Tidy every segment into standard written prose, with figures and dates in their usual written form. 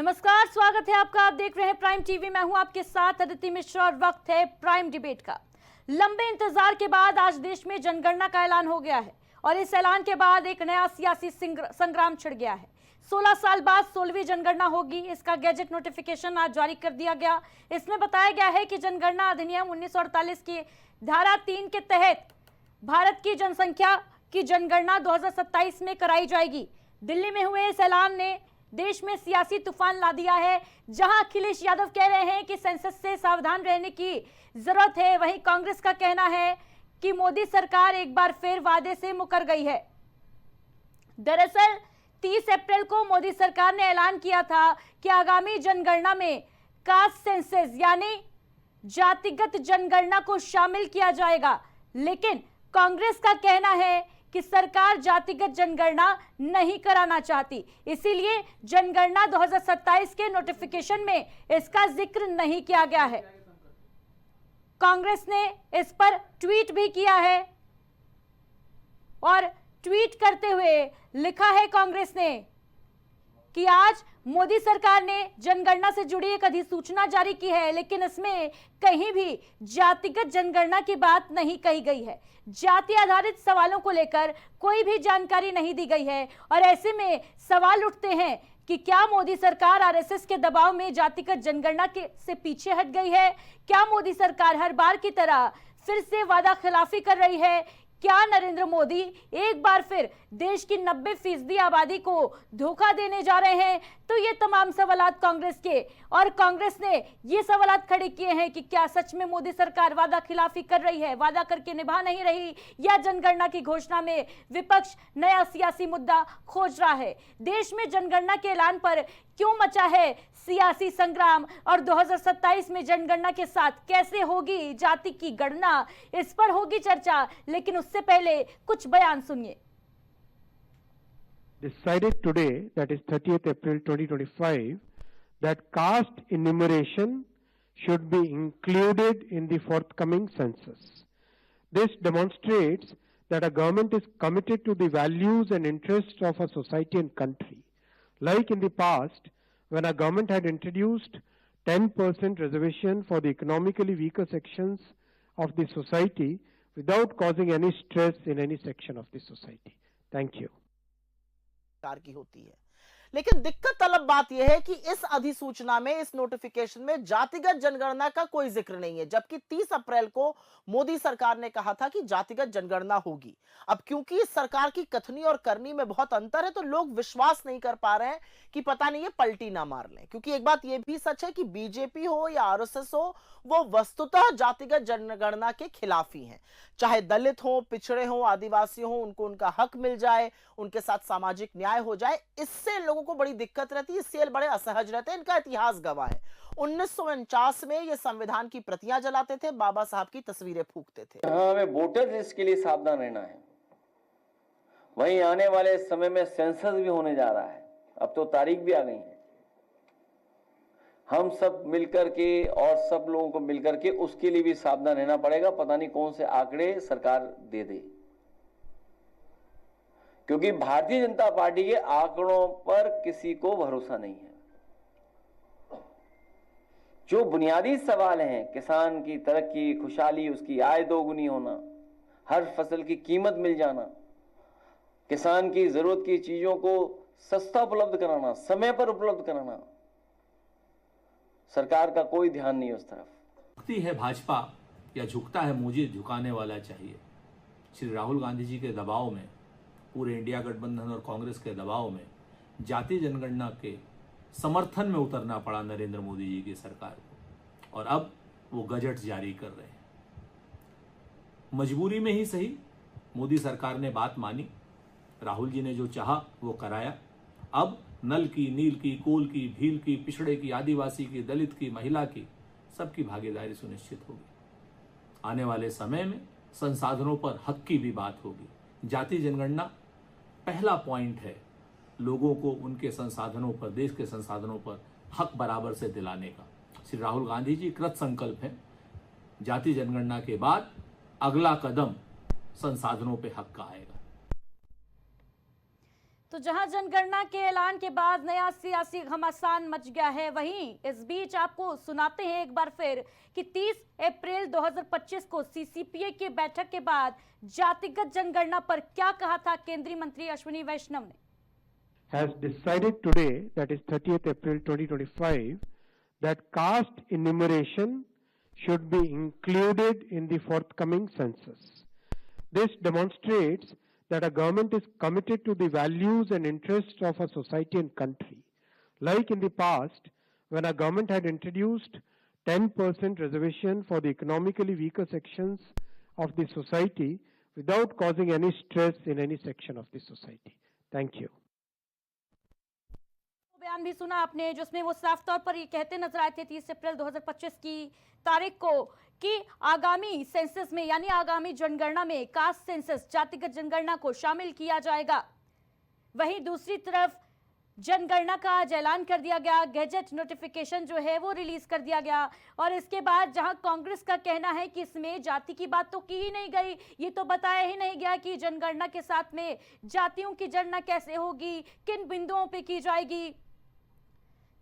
नमस्कार, स्वागत है आपका। आप देख रहे हैं प्राइम टीवी। मैं हूं आपके साथ अदिति मिश्रा और वक्त है प्राइम डिबेट का। लंबे इंतजार के बाद आज देश में जनगणना का ऐलान हो गया है और इस ऐलान के बाद एक नया सियासी संग्राम छिड़ गया है। 16 साल बाद 16वीं जनगणना होगी। इसका गैजेट नोटिफिकेशन आज जारी कर दिया गया। इसमें बताया गया है कि जनगणना अधिनियम 1948 की धारा 3 के तहत भारत की जनसंख्या की जनगणना 2027 में कराई जाएगी। दिल्ली में हुए इस ऐलान ने देश में सियासी तूफान ला दिया है। जहां अखिलेश यादव कह रहे हैं कि सेंसस से सावधान रहने की जरूरत है, वहीं कांग्रेस का कहना है कि मोदी सरकार एक बार फिर वादे से मुकर गई है। दरअसल 30 अप्रैल को मोदी सरकार ने ऐलान किया था कि आगामी जनगणना में कास्ट सेंसस यानी जातिगत जनगणना को शामिल किया जाएगा, लेकिन कांग्रेस का कहना है कि सरकार जातिगत जनगणना नहीं कराना चाहती, इसीलिए जनगणना 2027 के नोटिफिकेशन में इसका जिक्र नहीं किया गया है। कांग्रेस ने इस पर ट्वीट भी किया है और ट्वीट करते हुए लिखा है कांग्रेस ने कि आज मोदी सरकार ने जनगणना से जुड़ी एक अधिसूचना जारी की है, लेकिन इसमें कहीं भी जातिगत जनगणना की बात नहीं कही गई है। जाति आधारित सवालों को लेकर कोई भी जानकारी नहीं दी गई है और ऐसे में सवाल उठते हैं कि क्या मोदी सरकार आरएसएस के दबाव में जातिगत जनगणना से पीछे हट गई है? क्या मोदी सरकार हर बार की तरह फिर से वादा खिलाफी कर रही है? क्या नरेंद्र मोदी एक बार फिर देश की 90% आबादी को धोखा देने जा रहे हैं? तो ये तमाम सवालात कांग्रेस के, और कांग्रेस ने ये सवालात खड़े किए हैं कि क्या सच में मोदी सरकार वादा खिलाफी कर रही है, वादा करके निभा नहीं रही, या जनगणना की घोषणा में विपक्ष नया सियासी मुद्दा खोज रहा है? देश में जनगणना के ऐलान पर क्यों मचा है सियासी संग्राम और 2027 में जनगणना के साथ कैसे होगी जाति की गणना, इस पर होगी चर्चा, लेकिन उससे पहले कुछ बयान सुनिए। Decided today, that is 30th April 2025, that caste enumeration should be included in the forthcoming census. This demonstrates that a government is committed to the values and interests of a society and country. Like in the past, when a government had introduced 10% reservation for the economically weaker sections of the society without causing any stress in any section of the society. Thank you. की होती है, लेकिन दिक्कत तलब बात यह है कि इस अधिसूचना में, इस नोटिफिकेशन में जातिगत जनगणना का कोई जिक्र नहीं है, जबकि 30 अप्रैल को मोदी सरकार ने कहा था कि जातिगत जनगणना होगी। अब क्योंकि इस सरकार की कथनी और करनी में बहुत अंतर है, तो लोग विश्वास नहीं कर पा रहे हैं कि पता नहीं ये पलटी ना मार लें। क्योंकि एक बात यह भी सच है कि बीजेपी हो या आरएसएस हो, वो वस्तुतः जातिगत जनगणना के खिलाफी हैं। चाहे दलित हो, पिछड़े हो, आदिवासी हो, उनको उनका हक मिल जाए, उनके साथ सामाजिक न्याय हो जाए, इससे लोगों को बड़ी दिक्कत रहती है, इससे बड़े असहज रहते हैं। इनका इतिहास गवाह है। 1949 में ये संविधान की प्रतियां जलाते थे, बाबा साहब की तस्वीरें फूंकते थे। हमें वोटर लिस्ट के लिए सावधान रहना है। वहीं आने वाले समय में सेंसस भी होने जा रहा है, अब तो तारीख भी आ गई है। हम सब मिलकर के और सब लोगों को मिलकर के उसके लिए भी सावधान रहना पड़ेगा। पता नहीं कौन से आंकड़े सरकार दे दे, क्योंकि भारतीय जनता पार्टी के आंकड़ों पर किसी को भरोसा नहीं है। जो बुनियादी सवाल हैं, किसान की तरक्की, खुशहाली, उसकी आय दोगुनी होना, हर फसल की कीमत मिल जाना, किसान की जरूरत की चीजों को सस्ता उपलब्ध कराना, समय पर उपलब्ध कराना, सरकार का कोई ध्यान नहीं उस तरफ। झुकती है भाजपा या झुकता है मुझे झुकाने वाला चाहिए। श्री राहुल गांधी जी के दबाव में, पूरे इंडिया गठबंधन और कांग्रेस के दबाव में जाति जनगणना के समर्थन में उतरना पड़ा नरेंद्र मोदी जी की सरकार को, और अब वो गजट जारी कर रहे हैं। मजबूरी में ही सही, मोदी सरकार ने बात मानी, राहुल जी ने जो चाहा वो कराया। अब नल की, नील की, कोल की, भील की, पिछड़े की, आदिवासी की, दलित की, महिला की, सबकी भागीदारी सुनिश्चित होगी। आने वाले समय में संसाधनों पर हक की भी बात होगी। जाति जनगणना पहला पॉइंट है लोगों को उनके संसाधनों पर, देश के संसाधनों पर हक बराबर से दिलाने का। श्री राहुल गांधी जी कृत संकल्प हैं। जाति जनगणना के बाद अगला कदम संसाधनों पे हक का आएगा। तो जहां जनगणना के ऐलान के बाद नया सियासी घमासान मच गया है, वहीं इस बीच आपको सुनाते हैं एक बार फिर कि 30 अप्रैल 2025 को सीसीपीए की बैठक के बाद जातिगत जनगणना पर क्या कहा था केंद्रीय मंत्री अश्विनी वैष्णव ने। has decided today, that is 30th April 2025, that caste enumeration should be included in the forthcoming census. This demonstrates that a government is committed to the values and interests of a society and country. Like in the past, when a government had introduced 10% reservation for the economically weaker sections of the society without causing any stress in any section of the society. Thank you. बयान भी सुना आपने जिसमें वो साफ तौर पर ये कहते नजर आए थे 30 अप्रैल 2025 की तारीख को कि आगामी सेंसस में यानी आगामी जनगणना में कास्ट सेंसस जातिगत जनगणना को शामिल किया जाएगा। वहीं दूसरी तरफ जनगणना का आज ऐलान कर दिया गया, गैजेट नोटिफिकेशन जो है वो रिलीज कर दिया गया। और इसके बाद जहां कांग्रेस का कहना है कि इसमें जाति की बात तो की ही नहीं गई, ये तो बताया ही नहीं गया कि जनगणना के साथ में जातियों की गणना कैसे होगी, किन बिंदुओं पे की जाएगी,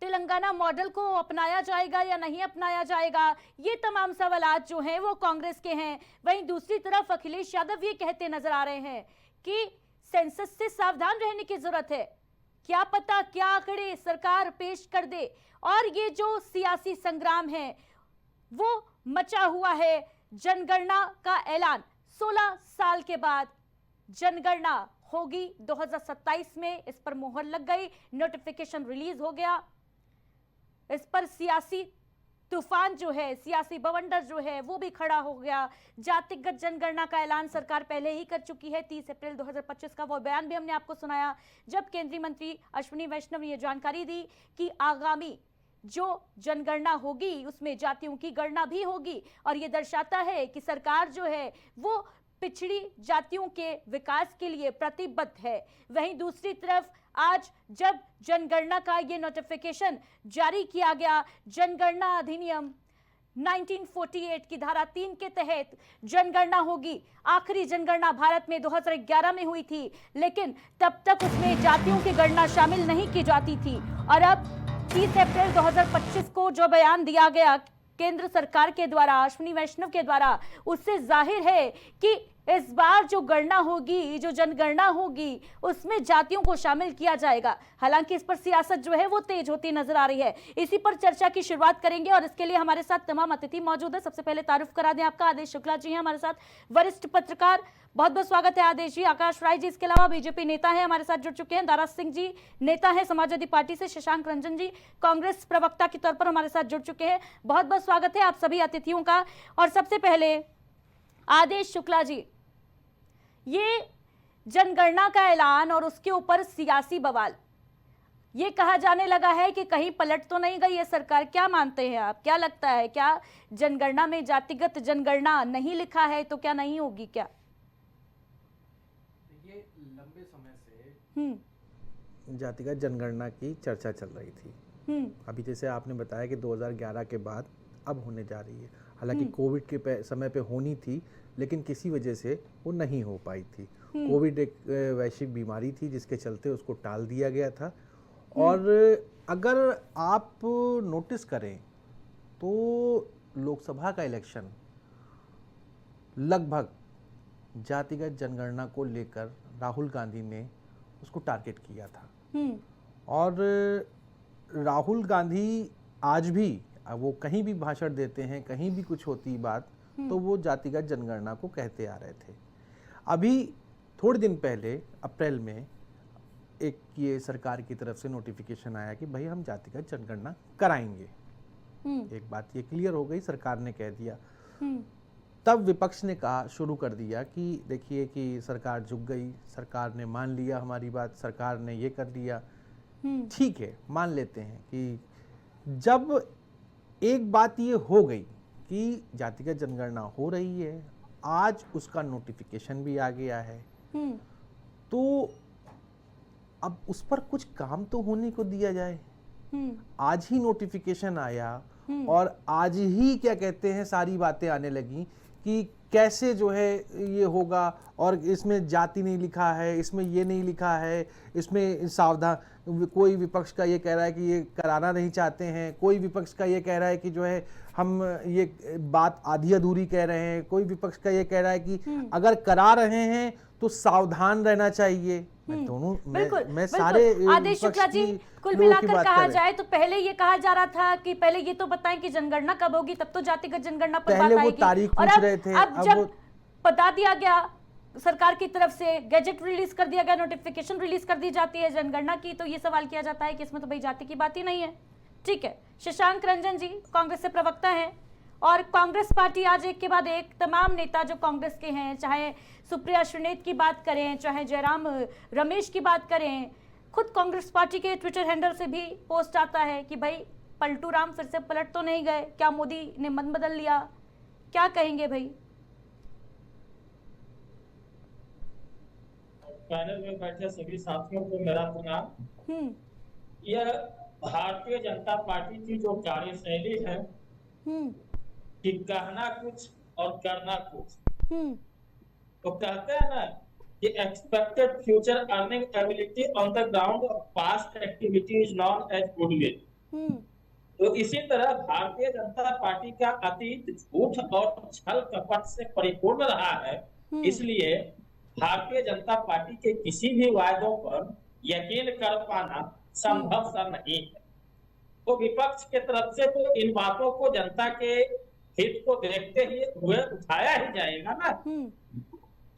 तेलंगाना मॉडल को अपनाया जाएगा या नहीं अपनाया जाएगा, ये तमाम सवालात जो हैं वो कांग्रेस के हैं। वहीं दूसरी तरफ अखिलेश यादव ये कहते नजर आ रहे हैं कि सेंसस से सावधान रहने की जरूरत है, क्या पता क्या आंकड़े सरकार पेश कर दे। और ये जो सियासी संग्राम है वो मचा हुआ है। जनगणना का ऐलान 16 साल के बाद जनगणना होगी 2027 में, इस पर मोहर लग गई, नोटिफिकेशन रिलीज हो गया। इस पर सियासी तूफान जो है, सियासी बवंडर जो है वो भी खड़ा हो गया। जातिगत जनगणना का ऐलान सरकार पहले ही कर चुकी है 30 अप्रैल 2025 का, वो बयान भी हमने आपको सुनाया जब केंद्रीय मंत्री अश्विनी वैष्णव ने ये जानकारी दी कि आगामी जो जनगणना होगी उसमें जातियों की गणना भी होगी। और ये दर्शाता है कि सरकार जो है वो पिछड़ी जातियों के विकास के लिए प्रतिबद्ध है। वहीं दूसरी तरफ आज जब जनगणना का ये नोटिफिकेशन जारी किया गया, जनगणना अधिनियम 1948 की धारा 3 के तहत जनगणना होगी। आखिरी जनगणना भारत में 2011 में हुई थी, लेकिन तब तक उसमें जातियों की गणना शामिल नहीं की जाती थी। और अब 30 अप्रैल 2025 को जो बयान दिया गया केंद्र सरकार के द्वारा, अश्विनी वैष्णव के द्वारा, उससे जाहिर है कि इस बार जो गणना होगी, जो जनगणना होगी, उसमें जातियों को शामिल किया जाएगा। हालांकि इस पर सियासत जो है वो तेज होती नजर आ रही है। इसी पर चर्चा की शुरुआत करेंगे और इसके लिए हमारे साथ तमाम अतिथि मौजूद है। सबसे पहले तारुफ करा दें आपका, आदेश शुक्ला जी हैं हमारे साथ, वरिष्ठ पत्रकार, बहुत बहुत स्वागत है आदेश जी। आकाश राय जी इसके अलावा बीजेपी नेता है, हमारे साथ जुड़ चुके हैं। दारा सिंह जी नेता है समाजवादी पार्टी से। शशांक रंजन जी कांग्रेस प्रवक्ता के तौर पर हमारे साथ जुड़ चुके हैं। बहुत बहुत स्वागत है आप सभी अतिथियों का। और सबसे पहले आदेश शुक्ला जी, ये जनगणना का ऐलान और उसके ऊपर सियासी बवाल, ये कहा जाने लगा है कि कहीं पलट तो नहीं गई है सरकार, क्या मानते हैं आप, क्या लगता है, क्या जनगणना में जातिगत जनगणना नहीं लिखा है तो क्या नहीं होगी क्या? देखिए, लंबे समय से जातिगत जनगणना की चर्चा चल रही थी। अभी जैसे आपने बताया कि 2011 के बाद अब होने जा रही है। हालांकि कोविड के समय पे होनी थी, लेकिन किसी वजह से वो नहीं हो पाई थी। कोविड एक वैश्विक बीमारी थी जिसके चलते उसको टाल दिया गया था। और अगर आप नोटिस करें तो लोकसभा का इलेक्शन लगभग जातिगत जनगणना को लेकर राहुल गांधी ने उसको टारगेट किया था। और राहुल गांधी आज भी वो कहीं भी भाषण देते हैं, कहीं भी कुछ होती बात, तो वो जातिगत जनगणना को कहते आ रहे थे। अभी थोड़े दिन पहले अप्रैल में एक ये सरकार की तरफ से नोटिफिकेशन आया कि भाई हम जातिगत जनगणना कराएंगे। एक बात ये क्लियर हो गई, सरकार ने कह दिया। तब विपक्ष ने कहा, शुरू कर दिया कि देखिए कि सरकार झुक गई, सरकार ने मान लिया हमारी बात, सरकार ने ये कर दिया। ठीक है, मान लेते हैं कि जब एक बात ये हो गई कि जातिगत जनगणना हो रही है, आज उसका नोटिफिकेशन भी आ गया है, तो अब उस पर कुछ काम तो होने को दिया जाए। आज ही नोटिफिकेशन आया और आज ही क्या कहते हैं सारी बातें आने लगी कि कैसे जो है ये होगा, और इसमें जाति नहीं लिखा है, इसमें ये नहीं लिखा है, इसमें सावधान, कोई विपक्ष का ये कह रहा है कि ये कराना नहीं चाहते हैं, कोई विपक्ष का ये कह रहा है कि जो है हम ये बात आधी अधूरी कह रहे हैं, कोई विपक्ष का ये कह रहा है कि अगर करा रहे हैं तो सावधान रहना चाहिए। मैं दोनों मैं सारे आदेश शुक्ला जी, कुल मिलाकर कहा जाए तो पहले ये कहा जा रहा था कि पहले ये तो बताएं कि जनगणना कब होगी, तब तो जातिगत जनगणना पर बात आएगी। तारीख और पूछ रहे थे, अब जब बता दिया गया, सरकार की तरफ से गैजेट रिलीज कर दिया गया, नोटिफिकेशन रिलीज कर दी जाती है जनगणना की, तो ये सवाल किया जाता है कि इसमें तो भाई जाति की बात ही नहीं है। ठीक है, शशांक रंजन जी कांग्रेस से प्रवक्ता हैं, और कांग्रेस पार्टी आज एक के बाद एक तमाम नेता जो कांग्रेस के हैं, चाहे सुप्रिया श्रीनेत की बात करें, चाहे जयराम रमेश की बात करें, खुद कांग्रेस पार्टी के ट्विटर हैंडल से भी पोस्ट आता है कि भाई पलटू राम फिर से पलट तो नहीं गए, क्या मोदी ने मन बदल लिया? क्या कहेंगे भाई? पैनल में बैठे सभी साथियों को मेरा प्रणाम। यह भारतीय जनता पार्टी की जो कार्यशैली है कि कहना कुछ और करना कुछ, तो कहते हैं ना कि expected future earning ability on the ground of past activity is known as goodwill. तो इसी तरह भारतीय जनता पार्टी का अतीत झूठ और छल कपट से परिपूर्ण रहा है, इसलिए भारतीय जनता पार्टी के किसी भी वायदों पर यकीन कर पाना संभव सा नहीं है। तो विपक्ष के तरफ से तो इन बातों को जनता के हित को देखते हुए उठाया ही जाएगा ना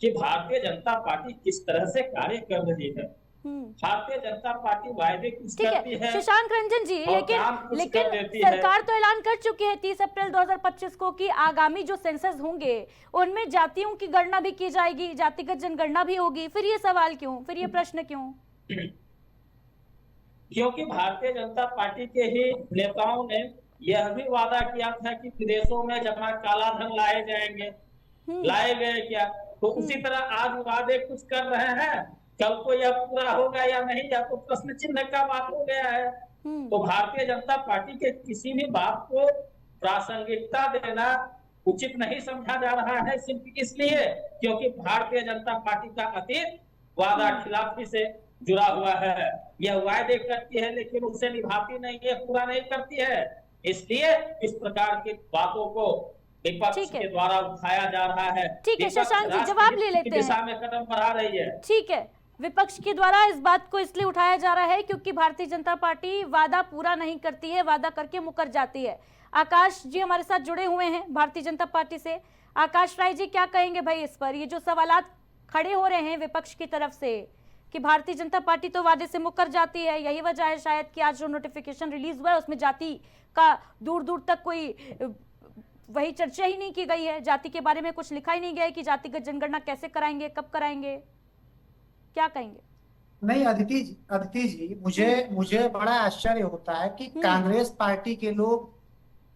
कि भारतीय जनता पार्टी किस तरह से कार्य कर रही है। भारतीय जनता पार्टी वायदे कुछ करती है। शशांक रंजन जी, लेकिन सरकार तो ऐलान कर चुकी है 30 अप्रैल 2025 को कि आगामी जो सेंसस होंगे उनमें जातियों की गणना भी की जाएगी, जातिगत जनगणना भी होगी। फिर ये सवाल क्यों, फिर ये प्रश्न क्यों? क्योंकि भारतीय जनता पार्टी के ही नेताओं ने यह भी वादा किया था कि विदेशों में जमा काला धन लाए जाएंगे, लाए गए क्या? तो उसी तरह आज वादे कुछ कर रहे हैं, कल को यह पूरा होगा या नहीं, या तो प्रश्न चिन्ह का बात हो गया है। तो भारतीय जनता पार्टी के किसी भी बात को प्रासंगिकता देना उचित नहीं समझा जा रहा है, सिर्फ इसलिए क्योंकि भारतीय जनता पार्टी का अतीत वादा खिलाफी से जुड़ा हुआ है। यह वायदे करती है लेकिन उसे निभाती नहीं है, पूरा नहीं करती है, इसलिए इस प्रकार की बातों को विपक्ष के द्वारा उठाया जा रहा है। ठीक है शशांक जी, जवाब ले लेते हैं। दिशा में कदम बढ़ा रही है। ठीक है, विपक्ष के द्वारा इस बात को इसलिए उठाया जा रहा है क्योंकि भारतीय जनता पार्टी वादा पूरा नहीं करती है, वादा करके मुकर जाती है। आकाश जी हमारे साथ जुड़े हुए हैं भारतीय जनता पार्टी से। आकाश राय जी, क्या कहेंगे भाई इस पर? ये जो सवालात खड़े हो रहे हैं विपक्ष की तरफ से कि भारतीय जनता पार्टी तो वादे से मुकर जाती है, यही वजह है शायद कि आज जो नोटिफिकेशन रिलीज हुआ है उसमें जाति का दूर दूर तक कोई वही चर्चा ही नहीं की गई है, जाति के बारे में कुछ लिखा ही नहीं गया है कि जातिगत जनगणना कैसे कराएंगे, कब कराएंगे, क्या कहेंगे? नहीं अदिति जी, मुझे बड़ा आश्चर्य होता है कि कांग्रेस पार्टी के लोग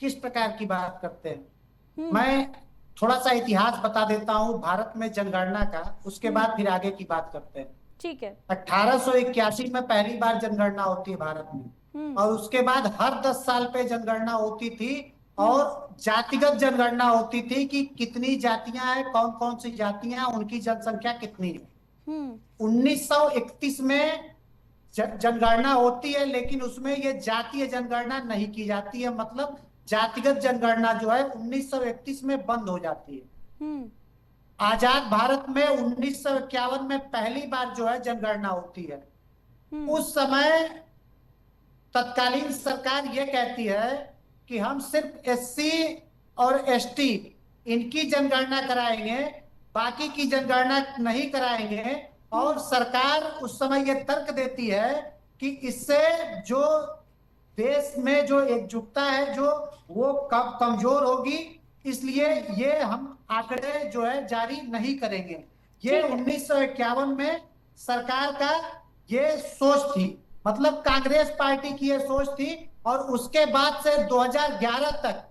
किस प्रकार की बात करते हैं। मैं थोड़ा सा इतिहास बता देता हूँ भारत में जनगणना का, उसके बाद फिर आगे की बात करते हैं। ठीक है। 1881 में पहली बार जनगणना होती है भारत में, और उसके बाद हर 10 साल पे जनगणना होती थी, और जातिगत जनगणना होती थी कि कितनी जातियां हैं, कौन कौन सी जातियां, उनकी जनसंख्या कितनी है। 1931 में जनगणना होती है, लेकिन उसमें ये जातीय जनगणना नहीं की जाती है, मतलब जातिगत जनगणना जो है 1931 में बंद हो जाती है। आजाद भारत में 1951 में पहली बार जो है जनगणना होती है। उस समय तत्कालीन सरकार ये कहती है कि हम सिर्फ एससी और एसटी इनकी जनगणना कराएंगे, बाकी की जनगणना नहीं कराएंगे। और सरकार उस समय ये तर्क देती है कि इससे जो देश में जो एकजुटता है जो वो कमजोर होगी, इसलिए ये हम आंकड़े जो है जारी नहीं करेंगे। ये 1951 में सरकार का ये सोच थी, मतलब कांग्रेस पार्टी की ये सोच थी। और उसके बाद से 2011 तक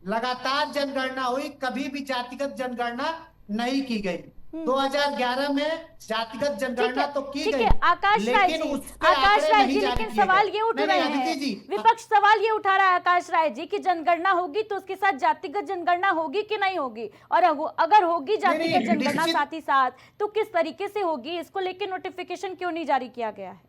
लगातार जनगणना हुई, कभी भी जातिगत जनगणना नहीं की गई। 2011 में जातिगत जनगणना तो की ठीक गई, है आकाश राय लेकिन जी, उसके आकाश आंकड़े राय नहीं जी, जारी लेकिन किए सवाल गए। ये उठ नहीं, रहे अदिति हैं, जी, विपक्ष सवाल ये उठा रहा है आकाश राय जी कि जनगणना होगी तो उसके साथ जातिगत जनगणना होगी कि नहीं होगी, और अगर होगी जातिगत जनगणना निश्चित- साथ ही साथ तो किस तरीके से होगी, इसको लेकर नोटिफिकेशन क्यों नहीं जारी किया गया है?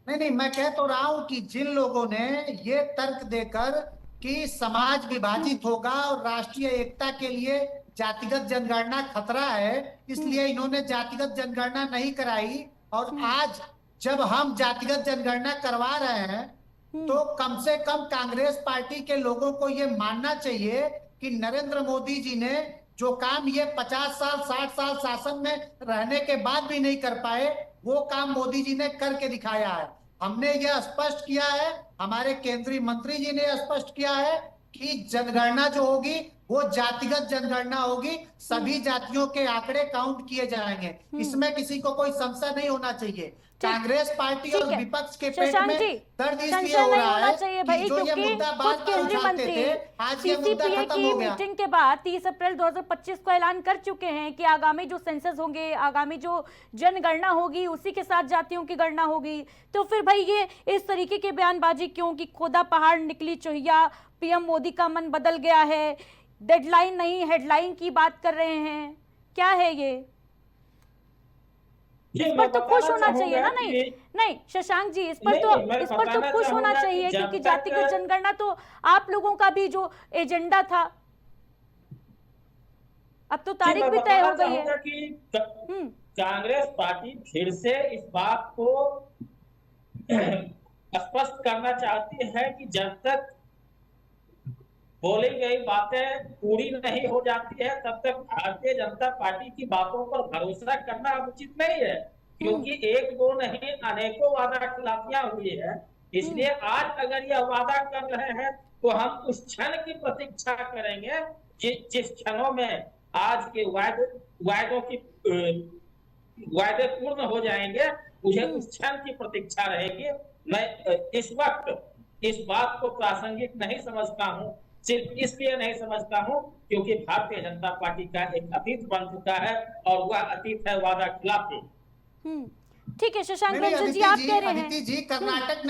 नहीं, मैं कह तो रहा हूं कि जिन लोगों ने ये तर्क देकर कि समाज विभाजित होगा और राष्ट्रीय एकता के लिए जातिगत जनगणना खतरा है, इसलिए इन्होंने जातिगत जनगणना नहीं कराई, और आज जब हम जातिगत जनगणना करवा रहे हैं तो कम से कम कांग्रेस पार्टी के लोगों को ये मानना चाहिए कि नरेंद्र मोदी जी ने जो काम ये 50 साल 60 साल शासन में रहने के बाद भी नहीं कर पाए, वो काम मोदी जी ने करके दिखाया है। हमने यह स्पष्ट किया है, हमारे केंद्रीय मंत्री जी ने स्पष्ट किया है कि जनगणना जो होगी वो जातिगत जनगणना होगी, सभी जातियों के आंकड़े काउंट किए जाएंगे, इसमें किसी को कोई संशय नहीं होना चाहिए। कांग्रेस पार्टी और विपक्ष के पेट शशांक में जी, दर्द इसलिए संशय हो नहीं रहा होना है चाहिए कि भाई, जो ये क्योंकि मुद्दा खुद बार-बार केंद्रीय उठाते मंत्री थे, आज ये मुद्दा सीसीपीए खत्म की हो गया। मीटिंग के बाद 30 अप्रैल 2025 को ऐलान कर चुके हैं कि आगामी जो सेंसस होंगे, आगामी जो जनगणना होगी उसी के साथ जातियों की गणना होगी, तो फिर भाई ये इस तरीके की बयानबाजी क्यों कि खोदा पहाड़ निकली चोहिया, पीएम मोदी का मन बदल गया है, डेडलाइन नहीं हेडलाइन की बात कर रहे हैं, क्या है ये? इस पर तो खुश होना चाहिए ना? नहीं शशांक जी, इस पर तो खुश होना चाहिए, क्योंकि जातिगत जनगणना तो आप लोगों का भी जो एजेंडा था, अब तो तारीख भी तय हो गई है। कि कांग्रेस पार्टी फिर से इस बात को स्पष्ट करना चाहती है कि जब तक बोली गई बातें पूरी नहीं हो जाती है तब तक भारतीय जनता पार्टी की बातों पर भरोसा करना उचित नहीं है, क्योंकि एक दो नहीं अनेकों वादा खिलाफियां हुई है। इसलिए आज अगर यह वादा कर रहे हैं तो हम उस क्षण की प्रतीक्षा करेंगे जिस क्षणों में आज के वायदे पूर्ण हो जाएंगे, मुझे उस क्षण की प्रतीक्षा रहेगी। मैं इस वक्त इस बात को प्रासंगिक नहीं समझता हूं, सिर्फ इसलिए नहीं समझता हूं क्योंकि भारतीय जनता पार्टी का एक अतीत बन चुका है और वह अतीत है वादा खिलाफी। ठीक है शशांक जी, अदिति आप कह रहे हैं अदिति जी, कर्नाटक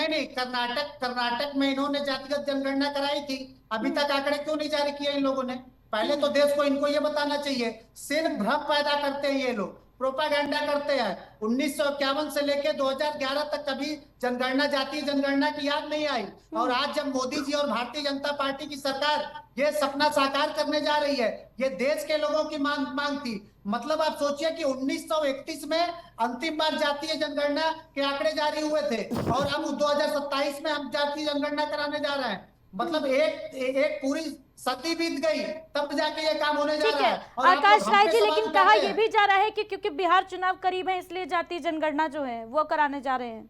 में इन्होंने जातिगत जनगणना कराई थी, अभी तक आंकड़े क्यों नहीं जारी किए इन लोगों ने? पहले तो देश को इनको ये बताना चाहिए। सिर्फ भ्रम पैदा करते हैं ये लोग, प्रोपागेंडा करते हैं। 1951 से लेकर 2011 तक कभी जनगणना, जातीय जनगणना की याद नहीं आई, और आज जब मोदी जी और भारतीय जनता पार्टी की सरकार ये सपना साकार करने जा रही है, ये देश के लोगों की मांग थी। मतलब आप सोचिए कि 1931 में अंतिम बार जातीय जनगणना के आंकड़े जारी हुए थे, और अब 2027 में हम जातीय जनगणना कराने जा रहे हैं। मतलब एक पूरी सदी बीत गई तब जाके ये काम होने जा रहा है। और आकाश राय जी, लेकिन कहा यह भी जा रहा है कि क्योंकि बिहार चुनाव करीब है इसलिए जातीय जनगणना जो है वो कराने जा रहे हैं।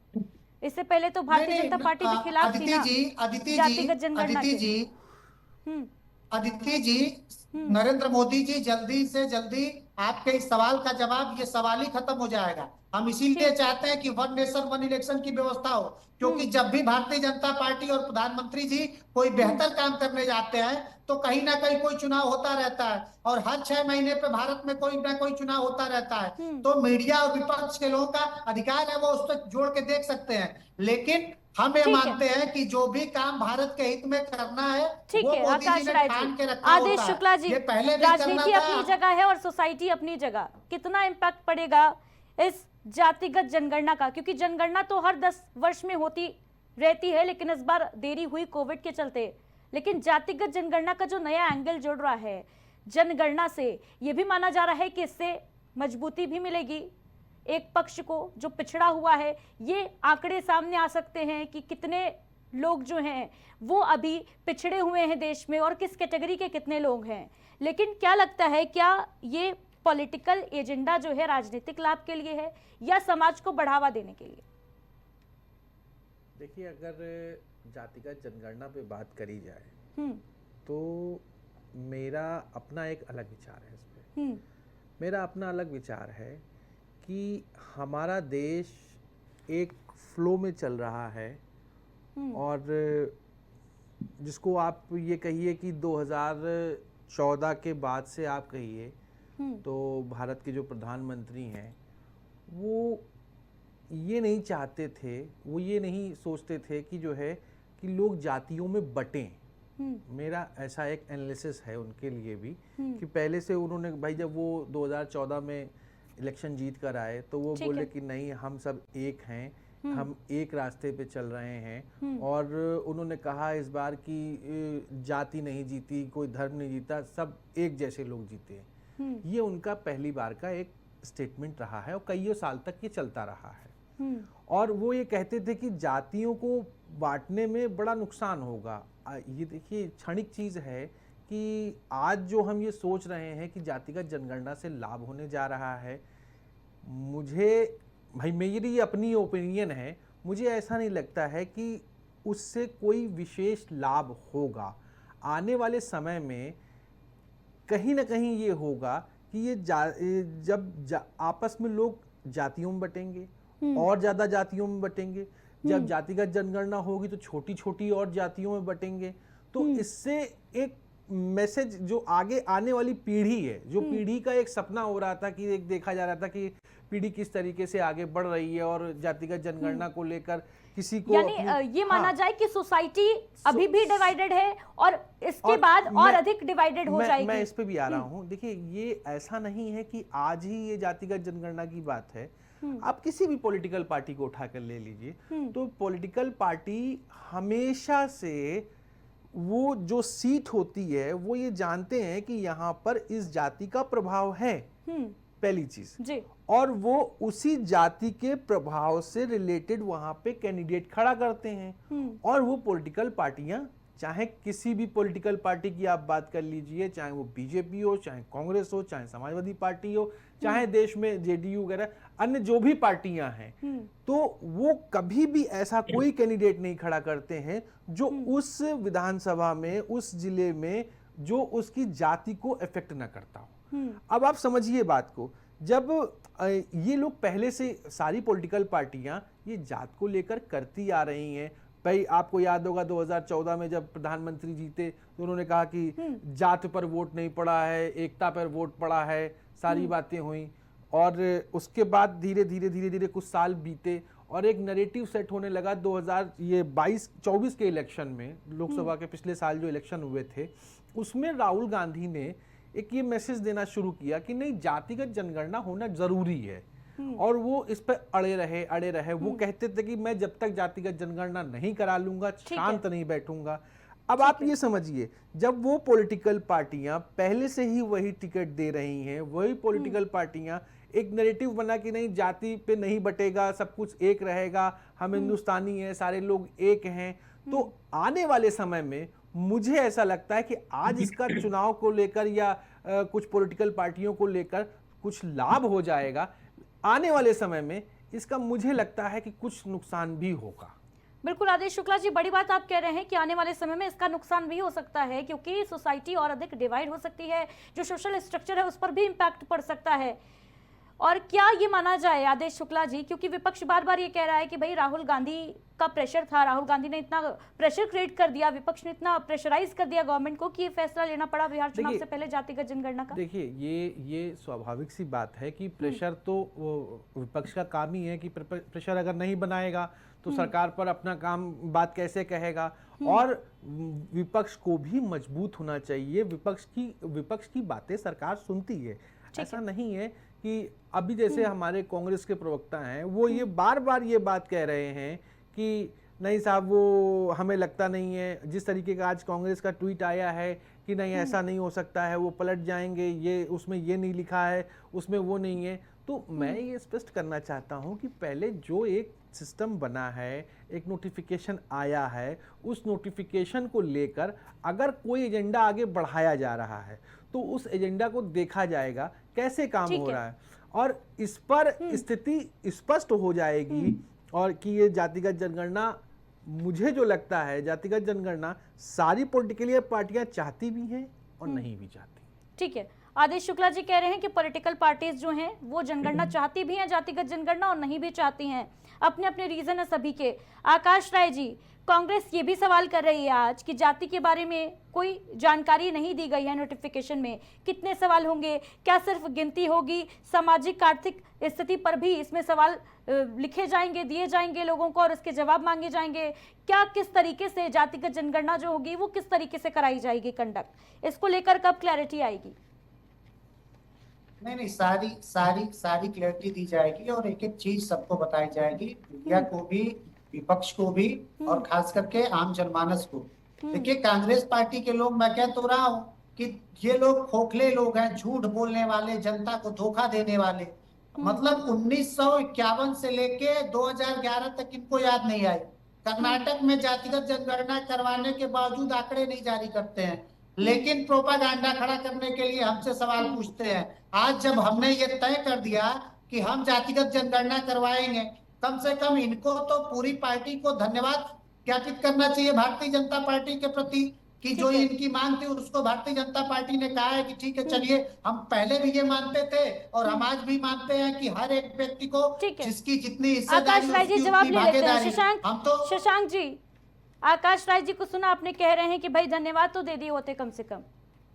इससे पहले तो भारतीय जनता पार्टी के खिलाफ थी ना जातिगत जनगणना के। अदिति जी, नरेंद्र मोदी जी जल्दी से जल्दी आपके इस सवाल का जवाब, ये सवाल ही खत्म हो जाएगा। हम इसीलिए चाहते हैं कि वन नेशन वन इलेक्शन की व्यवस्था हो, क्योंकि जब भी भारतीय जनता पार्टी और प्रधानमंत्री जी कोई बेहतर काम करने जाते हैं तो कहीं ना कहीं कोई चुनाव होता रहता है, और हर 6 महीने पे भारत में कोई ना कोई चुनाव होता रहता है। तो मीडिया और विपक्ष के लोगों का अधिकार है, वो उस पर जोड़ के देख सकते हैं, लेकिन हम ये मानते हैं कि जो भी काम भारत के हित में करना है वो मोदी जी ने ठान के रखा होता है। आदेश शुक्ला जी, राजनीति अपनी जगह है और सोसाइटी अपनी जगह, कितना इम्पैक्ट पड़ेगा इस जातिगत जनगणना का? क्योंकि जनगणना तो हर 10 वर्ष में होती रहती है, लेकिन इस बार देरी हुई कोविड के चलते। लेकिन जातिगत जनगणना का जो नया एंगल जुड़ रहा है जनगणना से, ये भी माना जा रहा है कि इससे मजबूती भी मिलेगी एक पक्ष को जो पिछड़ा हुआ है। ये आंकड़े सामने आ सकते हैं कि कितने लोग जो हैं वो अभी पिछड़े हुए हैं देश में और किस कैटेगरी के कितने लोग हैं। लेकिन क्या लगता है, क्या ये पॉलिटिकल एजेंडा जो है राजनीतिक लाभ के लिए है या समाज को बढ़ावा देने के लिए? देखिए, अगर जातिगत जनगणना पे बात करी जाए तो मेरा अपना एक अलग विचार है इस पे। मेरा अपना अलग विचार है कि हमारा देश एक फ्लो में चल रहा है, और जिसको आप ये कहिए कि 2014 के बाद से आप कहिए तो भारत के जो प्रधानमंत्री हैं वो ये नहीं चाहते थे, वो ये नहीं सोचते थे कि जो है कि लोग जातियों में बटें। मेरा ऐसा एक एनालिसिस है उनके लिए भी कि पहले से उन्होंने, भाई जब वो 2014 में इलेक्शन जीत कर आए तो वो बोले कि नहीं, हम सब एक हैं, हम एक रास्ते पे चल रहे हैं। और उन्होंने कहा इस बार कि जाति नहीं जीती, कोई धर्म नहीं जीता, सब एक जैसे लोग जीते हैं। ये उनका पहली बार का एक स्टेटमेंट रहा है और कईयों साल तक ये चलता रहा है। और वो ये कहते थे कि जातियों को बांटने में बड़ा नुकसान होगा। ये देखिए क्षणिक चीज है कि आज जो हम ये सोच रहे हैं कि जातिगत जनगणना से लाभ होने जा रहा है, मुझे, भाई मेरी अपनी ओपिनियन है, मुझे ऐसा नहीं लगता है कि उससे कोई विशेष लाभ होगा। आने वाले समय में कहीं ना कहीं ये होगा कि ये जब आपस में लोग जातियों में बटेंगे और ज्यादा जातियों में बटेंगे, जब जातिगत जनगणना होगी तो छोटी छोटी और जातियों में बटेंगे, तो इससे एक मैसेज जो आगे आने वाली पीढ़ी है, जो पीढ़ी का एक सपना हो रहा था कि एक देखा जा रहा था कि पीढ़ी किस तरीके से आगे बढ़ रही है और जातिगत जनगणना को लेकर किसी को यानी ये माना जाए कि सोसाइटी अभी भी डिवाइडेड है और इसके बाद और अधिक डिवाइडेड हो जाएगी। मैं इस पे भी आ रहा हूँ। देखिए ये ऐसा नहीं है कि आज ही ये जातिगत जनगणना की बात है। आप किसी भी पॉलिटिकल पार्टी को उठाकर ले लीजिए, तो पॉलिटिकल पार्टी हमेशा से वो जो सीट होती है वो ये जानते हैं कि यहाँ पर इस जाति का प्रभाव है, पहली चीज जी। और वो उसी जाति के प्रभाव से रिलेटेड वहां पे कैंडिडेट खड़ा करते हैं। और वो पॉलिटिकल पार्टियां, चाहे किसी भी पॉलिटिकल पार्टी की आप बात कर लीजिए, चाहे वो बीजेपी हो, चाहे कांग्रेस हो, चाहे समाजवादी पार्टी हो, चाहे देश में जेडीयू वगैरह अन्य जो भी पार्टियां हैं, तो वो कभी भी ऐसा कोई कैंडिडेट नहीं खड़ा करते हैं जो उस विधानसभा में, उस जिले में, जो उसकी जाति को इफेक्ट ना करता हो। अब आप समझिए बात को, जब ये लोग पहले से सारी पॉलिटिकल पार्टियां ये जात को लेकर करती आ रही हैं। भाई आपको याद होगा 2014 में जब प्रधानमंत्री जीते तो उन्होंने कहा कि जात पर वोट नहीं पड़ा है, एकता पर वोट पड़ा है, सारी बातें हुई। और उसके बाद धीरे धीरे कुछ साल बीते और एक नैरेटिव सेट होने लगा 2022-24 के इलेक्शन में, लोकसभा के पिछले साल जो इलेक्शन हुए थे उसमें राहुल गांधी ने एक ये मैसेज देना शुरू किया कि नहीं, जातिगत जनगणना होना जरूरी है। और वो इस पर अड़े रहे। वो कहते थे कि मैं जब तक जातिगत जनगणना नहीं करा लूंगा शांत नहीं बैठूंगा। अब आप ये समझिए, जब वो पॉलिटिकल पार्टियां पहले से ही वही टिकट दे रही हैं, वही पॉलिटिकल पार्टियां एक नैरेटिव बना कि नहीं जाति पे नहीं बटेगा, सब कुछ एक रहेगा, हम हिंदुस्तानी हैं, सारे लोग एक हैं, तो आने वाले समय में मुझे ऐसा लगता है कि आज इसका चुनाव को लेकर या कुछ पॉलिटिकल पार्टियों को लेकर कुछ लाभ हो जाएगा, आने वाले समय में इसका मुझे लगता है कि कुछ नुकसान भी होगा। बिल्कुल आदेश शुक्ला जी, बड़ी बात आप कह रहे हैं कि आने वाले समय में इसका नुकसान भी हो सकता है, क्योंकि सोसाइटी और अधिक डिवाइड हो सकती है, जो सोशल स्ट्रक्चर है उस पर भी इम्पैक्ट पड़ सकता है। और क्या ये माना जाए आदेश शुक्ला जी, क्योंकि विपक्ष बार बार ये कह रहा है कि भाई राहुल गांधी का प्रेशर था, राहुल गांधी ने इतना प्रेशर क्रिएट कर दिया, विपक्ष ने इतना प्रेशराइज कर दिया गवर्नमेंट को कि ये फैसला लेना पड़ा बिहार चुनाव से पहले जातिगत जनगणना का। देखिए ये स्वाभाविक सी बात है कि प्रेशर तो विपक्ष का काम ही है कि प्रेशर अगर नहीं बनाएगा तो सरकार पर अपना काम बात कैसे कहेगा। और विपक्ष को भी मजबूत होना चाहिए, विपक्ष की बातें सरकार सुनती है। ऐसा नहीं है कि अभी जैसे हमारे कांग्रेस के प्रवक्ता हैं वो ये बार बार ये बात कह रहे हैं कि नहीं साहब, वो हमें लगता नहीं है, जिस तरीके का आज कांग्रेस का ट्वीट आया है कि नहीं ऐसा नहीं हो सकता है, वो पलट जाएंगे, ये उसमें ये नहीं लिखा है, उसमें वो नहीं है। तो मैं ये स्पष्ट करना चाहता हूं कि पहले जो एक सिस्टम बना है, एक नोटिफिकेशन आया है, उस नोटिफिकेशन को लेकर अगर कोई एजेंडा आगे बढ़ाया जा रहा है तो उस एजेंडा को देखा जाएगा कैसे काम हो रहा है, और इस पर स्थिति स्पष्ट हो जाएगी। और कि ये जातिगत जनगणना, मुझे जो लगता है जातिगत जनगणना सारी पॉलिटिकल पार्टियां चाहती भी हैं और नहीं भी चाहती। ठीक है। आदेश शुक्ला जी कह रहे हैं कि पॉलिटिकल पार्टीज जो हैं वो जनगणना चाहती भी हैं, जातिगत जनगणना, और नहीं भी चाहती हैं। अपने अपने रीजन है सभी के। आकाश राय जी, कांग्रेस ये भी सवाल कर रही है आज कि जाति के बारे में कोई जानकारी नहीं दी गई है नोटिफिकेशन में। कितने सवाल होंगे? क्या सिर्फ गिनती होगी? सामाजिक आर्थिक स्थिति पर भी इसमें सवाल लिखे जाएंगे, दिए जाएंगे लोगों को और उसके जवाब मांगे जाएंगे? क्या किस तरीके से जातिगत जनगणना जो होगी वो किस तरीके से कराई जाएगी कंडक्ट? इसको लेकर कब क्लैरिटी आएगी? नहीं, सारी क्लैरिटी दी जाएगी और एक एक चीज सबको बताई जाएगी, मीडिया को भी, विपक्ष को भी और खास करके आम जनमानस को। देखिए, कांग्रेस पार्टी के लोग, मैं कह तो रहा हूँ कि ये लोग खोखले लोग हैं, झूठ बोलने वाले, जनता को धोखा देने वाले। मतलब 1951 से लेके 2011 तक इनको याद नहीं आई। कर्नाटक में जातिगत जनगणना करवाने के बावजूद आंकड़े नहीं जारी करते हैं, लेकिन प्रोपागेंडा खड़ा करने के लिए हमसे सवाल पूछते हैं। आज जब हमने ये तय कर दिया कि हम जातिगत जनगणना करवाएंगे, कम से कम इनको तो पूरी पार्टी को धन्यवाद ज्ञापित करना चाहिए भारतीय जनता पार्टी के प्रति कि जो इनकी मांग थी उसको भारतीय जनता पार्टी ने कहा है कि ठीक है, चलिए, हम पहले भी ये मानते थे और हम आज भी मानते हैं कि हर एक व्यक्ति को जिसकी जितनी आकाश राय जी जवाब ले लेते हैं। शशांक जी, आकाश राय जी को सुना आपने, कह रहे हैं कि भाई धन्यवाद तो दे दिए होते, कम से कम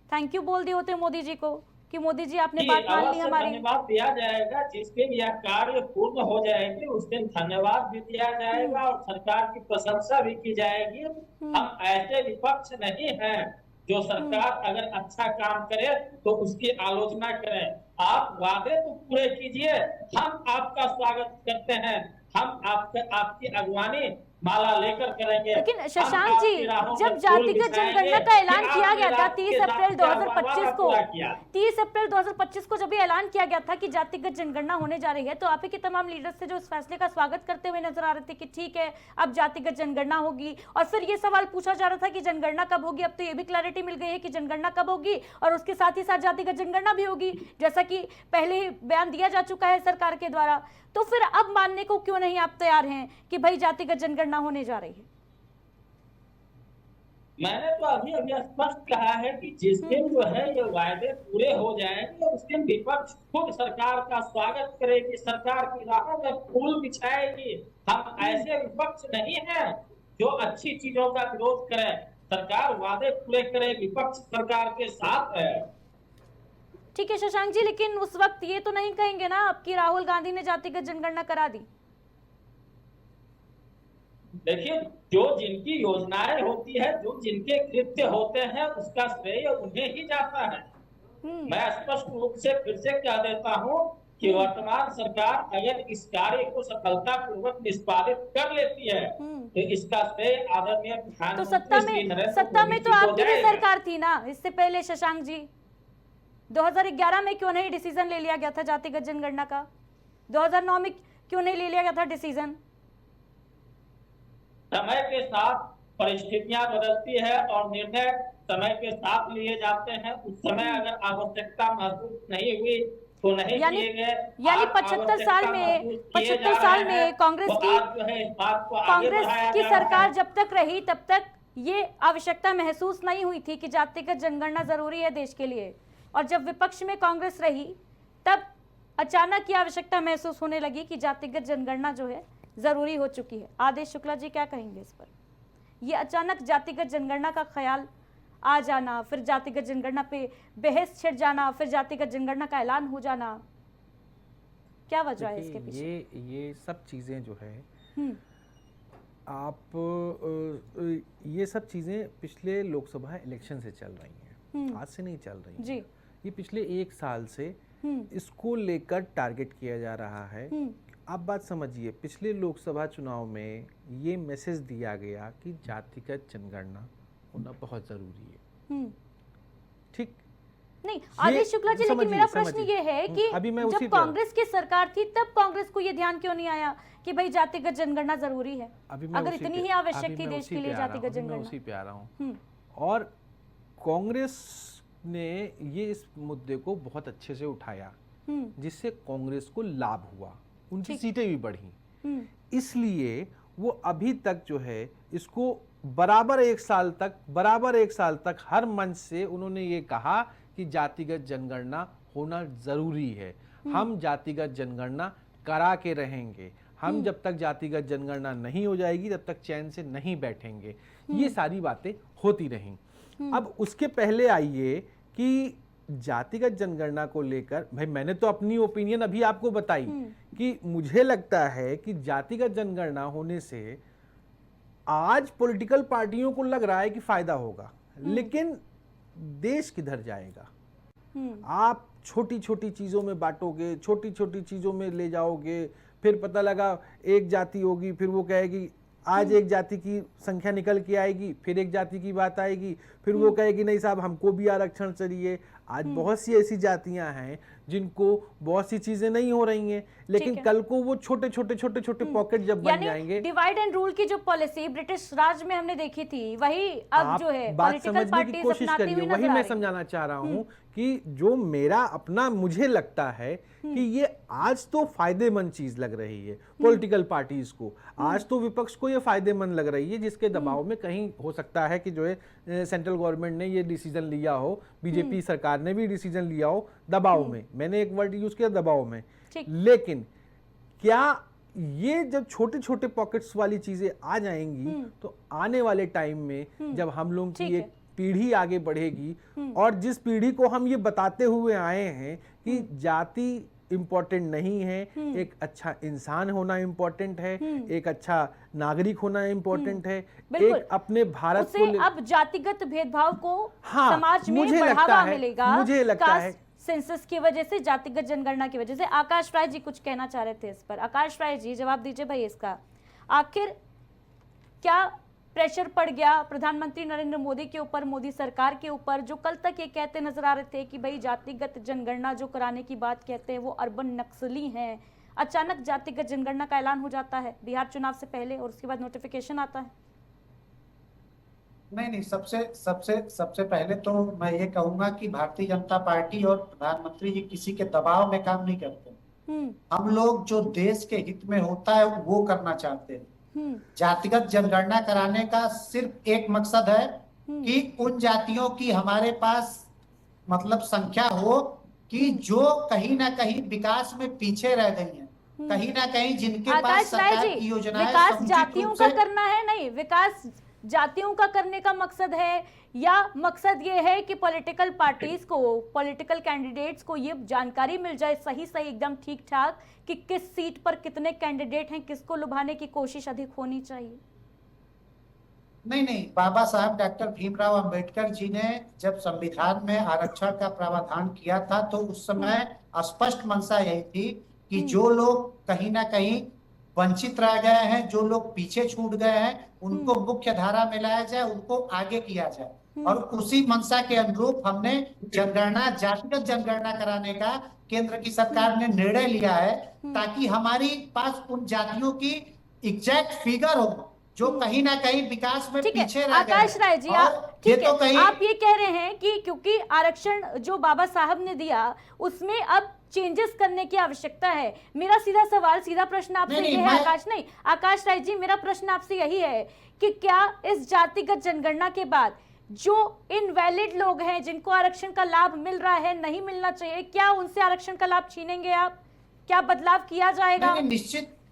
थैंक यू बोल दिए होते मोदी जी को कि मोदी जी आपने बात मान ली हमारी। धन्यवाद दिया जाएगा, जिस दिन यह कार्य पूर्ण हो जाएंगे उस दिन धन्यवाद भी दिया जाएगा और सरकार की प्रशंसा भी की जाएगी। हम ऐसे विपक्ष नहीं हैं जो सरकार अगर अच्छा काम करे तो उसकी आलोचना करें। आप वादे तो पूरे कीजिए, हम आपका स्वागत करते हैं, हम आपकी अगवानी माला लेकर करेंगे। लेकिन शशांक जी, जब जातिगत जनगणना का ऐलान किया गया था 30 अप्रैल 2025 को जब ये ऐलान किया गया था कि जातिगत जनगणना होने जा रही है, तो आप ही के तमाम लीडर्स थे जो इस फैसले का स्वागत करते हुए नजर आ रहे थे कि ठीक है, अब जातिगत जनगणना होगी। और फिर ये सवाल पूछा जा रहा था कि जनगणना कब होगी। अब तो ये भी क्लैरिटी मिल गई है कि जनगणना कब होगी और उसके साथ ही साथ जातिगत जनगणना भी होगी, जैसा कि पहले ही बयान दिया जा चुका है सरकार के द्वारा। तो फिर अब मानने को क्यों नहीं आप तैयार हैं कि भाई जातिगत जनगणना होने जा रही है? मैंने तो अभी स्पष्ट कहा है कि जिस दिन जो है ये वायदे पूरे हो जाएंगे उस दिन विपक्ष खुद सरकार का स्वागत करेगी, सरकार की राहों में फूल बिछाएगी। हम ऐसे विपक्ष नहीं हैं जो अच्छी चीजों का विरोध करे। सरकार वादे पूरे करे, विपक्ष सरकार के साथ है। ठीक है शशांक जी, लेकिन उस वक्त ये तो नहीं कहेंगे ना अब कि राहुल गांधी ने जातिगत जनगणना करा दी। देखिए, जो जिनकी योजनाएं होती है, जो जिनके कृत्य होते हैं, उसका श्रेय उन्हें ही जाता है। मैं स्पष्ट रूप से फिर से कह देता हूं कि वर्तमान सरकार अगर इस कार्य को सफलतापूर्वक निष्पादित कर लेती है तो इसका श्रेय आदरणीय प्रधानमंत्री सत्ता में तो आपकी भी सरकार थी ना इससे पहले शशांक जी। 2011 में क्यों नहीं डिसीजन ले लिया गया था जातिगत जनगणना का? 2009 में क्यों नहीं ले लिया गया था डिसीजन? समय के साथ परिस्थितियां बदलती है और निर्णय समय के साथ लिए जाते हैं। उस समय अगर आवश्यकता महसूस नहीं हुई तो नहीं किए गए। यानी 75 साल में कांग्रेस की सरकार जब तक रही तब तक ये आवश्यकता महसूस नहीं हुई थी कि जातिगत जनगणना जरूरी है देश के लिए, और जब विपक्ष में कांग्रेस रही तब अचानक ये आवश्यकता महसूस होने लगी कि जातिगत जनगणना जो है जरूरी हो चुकी है। आदेश शुक्ला जी क्या कहेंगे इस पर? ये अचानक जातिगत जनगणना का ख्याल आ जाना, फिर जातिगत जनगणना पे बहस छिड़ जाना, फिर जातिगत जनगणना का ऐलान हो जाना, क्या वजह है इसके पीछे? ये सब चीजें जो है ये सब चीजें पिछले लोकसभा इलेक्शन से चल रही हैं, आज से नहीं चल रही हैं। ये पिछले 1 साल से इसको लेकर टारगेट किया जा रहा है। आप बात समझिए, पिछले लोकसभा चुनाव में ये मैसेज दिया गया कि जातिगत जनगणना होना बहुत जरूरी है। ठीक नहीं आदेश शुक्ला जी, लेकिन मेरा प्रश्न ये है कि जब कांग्रेस की सरकार थी तब कांग्रेस को ये ध्यान क्यों नहीं आया कि भाई जातिगत जनगणना जरूरी है? अगर इतनी ही आवश्यक थी देश के लिए जातिगत जनगणना। उसी पे आ रहा हूँ। और कांग्रेस ने ये इस मुद्दे को बहुत अच्छे से उठाया जिससे कांग्रेस को लाभ हुआ, उनकी सीटें भी बढ़ी। इसलिए वो अभी तक जो है इसको बराबर एक साल तक हर मंच से उन्होंने ये कहा कि जातिगत जनगणना होना जरूरी है। हम जातिगत जनगणना करा के रहेंगे। हम जब तक जातिगत जनगणना नहीं हो जाएगी तब तक चैन से नहीं बैठेंगे। ये सारी बातें होती रहीं। अब उसके पहले आइए कि जातिगत जनगणना को लेकर, भाई मैंने तो अपनी ओपिनियन अभी आपको बताई कि मुझे लगता है कि जातिगत जनगणना होने से आज पॉलिटिकल पार्टियों को लग रहा है कि फायदा होगा, लेकिन देश किधर जाएगा? आप छोटी छोटी चीजों में बांटोगे, छोटी छोटी चीजों में ले जाओगे, फिर पता लगा एक जाति होगी, फिर वो कहेगी आज एक जाति की संख्या निकल के आएगी, फिर एक जाति की बात आएगी, फिर वो कहेगी नहीं साहब हमको भी आरक्षण चाहिए। आज बहुत सी ऐसी जातियां हैं जिनको बहुत सी चीजें नहीं हो रही हैं, लेकिन कल को वो छोटे छोटे पॉकेट जब बन जाएंगे। डिवाइड एंड रूल की जो पॉलिसी ब्रिटिश राज में हमने देखी थी, वही अब जो है पॉलिटिकल पार्टी कोशिश करिए। वही मैं समझाना चाह रहा हूं कि जो मेरा अपना मुझे लगता है कि ये आज तो फायदेमंद चीज लग रही है पॉलिटिकल पार्टीज को, आज तो विपक्ष को ये फायदेमंद लग रही है, जिसके दबाव में कहीं हो सकता है कि जो है सेंट्रल गवर्नमेंट ने ये डिसीजन लिया हो, बीजेपी सरकार ने भी डिसीजन लिया हो दबाव में। मैंने एक वर्ड यूज किया दबाव में। लेकिन क्या ये जब छोटे छोटे पॉकेट्स वाली चीजें आ जाएंगी तो आने वाले टाइम में जब हम लोग की एक पीढ़ी आगे बढ़ेगी, और जिस पीढ़ी को हम ये बताते हुए आए हैं कि जाति इंपॉर्टेंट नहीं है, एक अच्छा इंसान होना इंपॉर्टेंट है, एक अच्छा नागरिक होना इंपॉर्टेंट है, एक अपने भारत को अब जातिगत भेदभाव को समाज में बढ़ावा मिलेगा। मुझे लगता है सेंसस की वजह से, जातिगत जनगणना की वजह से। आकाश राय जी कुछ कहना चाह रहे थे इस पर। आकाश राय जी जवाब दीजिए भाई इसका। आखिर क्या प्रेशर पड़ गया प्रधानमंत्री नरेंद्र मोदी के ऊपर, मोदी सरकार के ऊपर, जो कल तक ये कहते नजर आ रहे थे कि भाई जातिगत जनगणना जो कराने की बात कहते हैं वो अर्बन नक्सली हैं। अचानक जातिगत जनगणना का ऐलान हो जाता है बिहार चुनाव से पहले और उसके बाद नोटिफिकेशन आता है। नहीं, सबसे पहले तो मैं ये कहूंगा कि भारतीय जनता पार्टी और प्रधानमंत्री जी किसी के दबाव में काम नहीं करते। हम लोग जो देश के हित में होता है वो करना चाहते हैं। जातिगत जनगणना कराने का सिर्फ एक मकसद है कि उन जातियों की हमारे पास मतलब संख्या हो कि जो कहीं ना कहीं विकास में पीछे रह गई हैं, कहीं ना कहीं जिनके पास सरकार की योजनाएं विकास जातियों का करना है, नहीं विकास जातियों का करने का मकसद है, या मकसद ये है कि पॉलिटिकल पार्टीज को, पॉलिटिकल कैंडिडेट्स को ये जानकारी मिल जाए सही एकदम ठीक ठाक कि किस सीट पर कितने कैंडिडेट हैं, किसको लुभाने की कोशिश अधिक होनी चाहिए? नहीं, बाबा साहब डॉक्टर भीमराव अंबेडकर जी ने जब संविधान में आरक्षण का प्रावधान किया था तो उस समय स्पष्ट मंशा यही थी कि जो लोग कहीं ना कहीं वंचित रह गए हैं, जो लोग पीछे छूट गए हैं, उनको मुख्य धारा में लाया जाए, उनको आगे किया जाए। और उसी मंशा के अनुरूप हमने जनगणना, जातिगत जनगणना कराने का केंद्र की सरकार ने निर्णय लिया है ताकि हमारी पास उन जातियों की एग्जैक्ट फिगर हो जो कहीं ना कहीं विकास में पीछे रह गए। आकाश राय जी, आप ये कह रहे हैं कि क्योंकि आरक्षण जो बाबा साहब ने दिया उसमें अब चेंजेस करने की आवश्यकता है। मेरा सीधा प्रश्न आपसे ये है आकाश राय जी, मेरा प्रश्न आपसे यही है कि क्या इस जातिगत जनगणना के बाद जो इनवैलिड लोग हैं जिनको आरक्षण का लाभ मिल रहा है, नहीं मिलना चाहिए, क्या उनसे आरक्षण का लाभ छीनेंगे आप? क्या बदलाव किया जाएगा?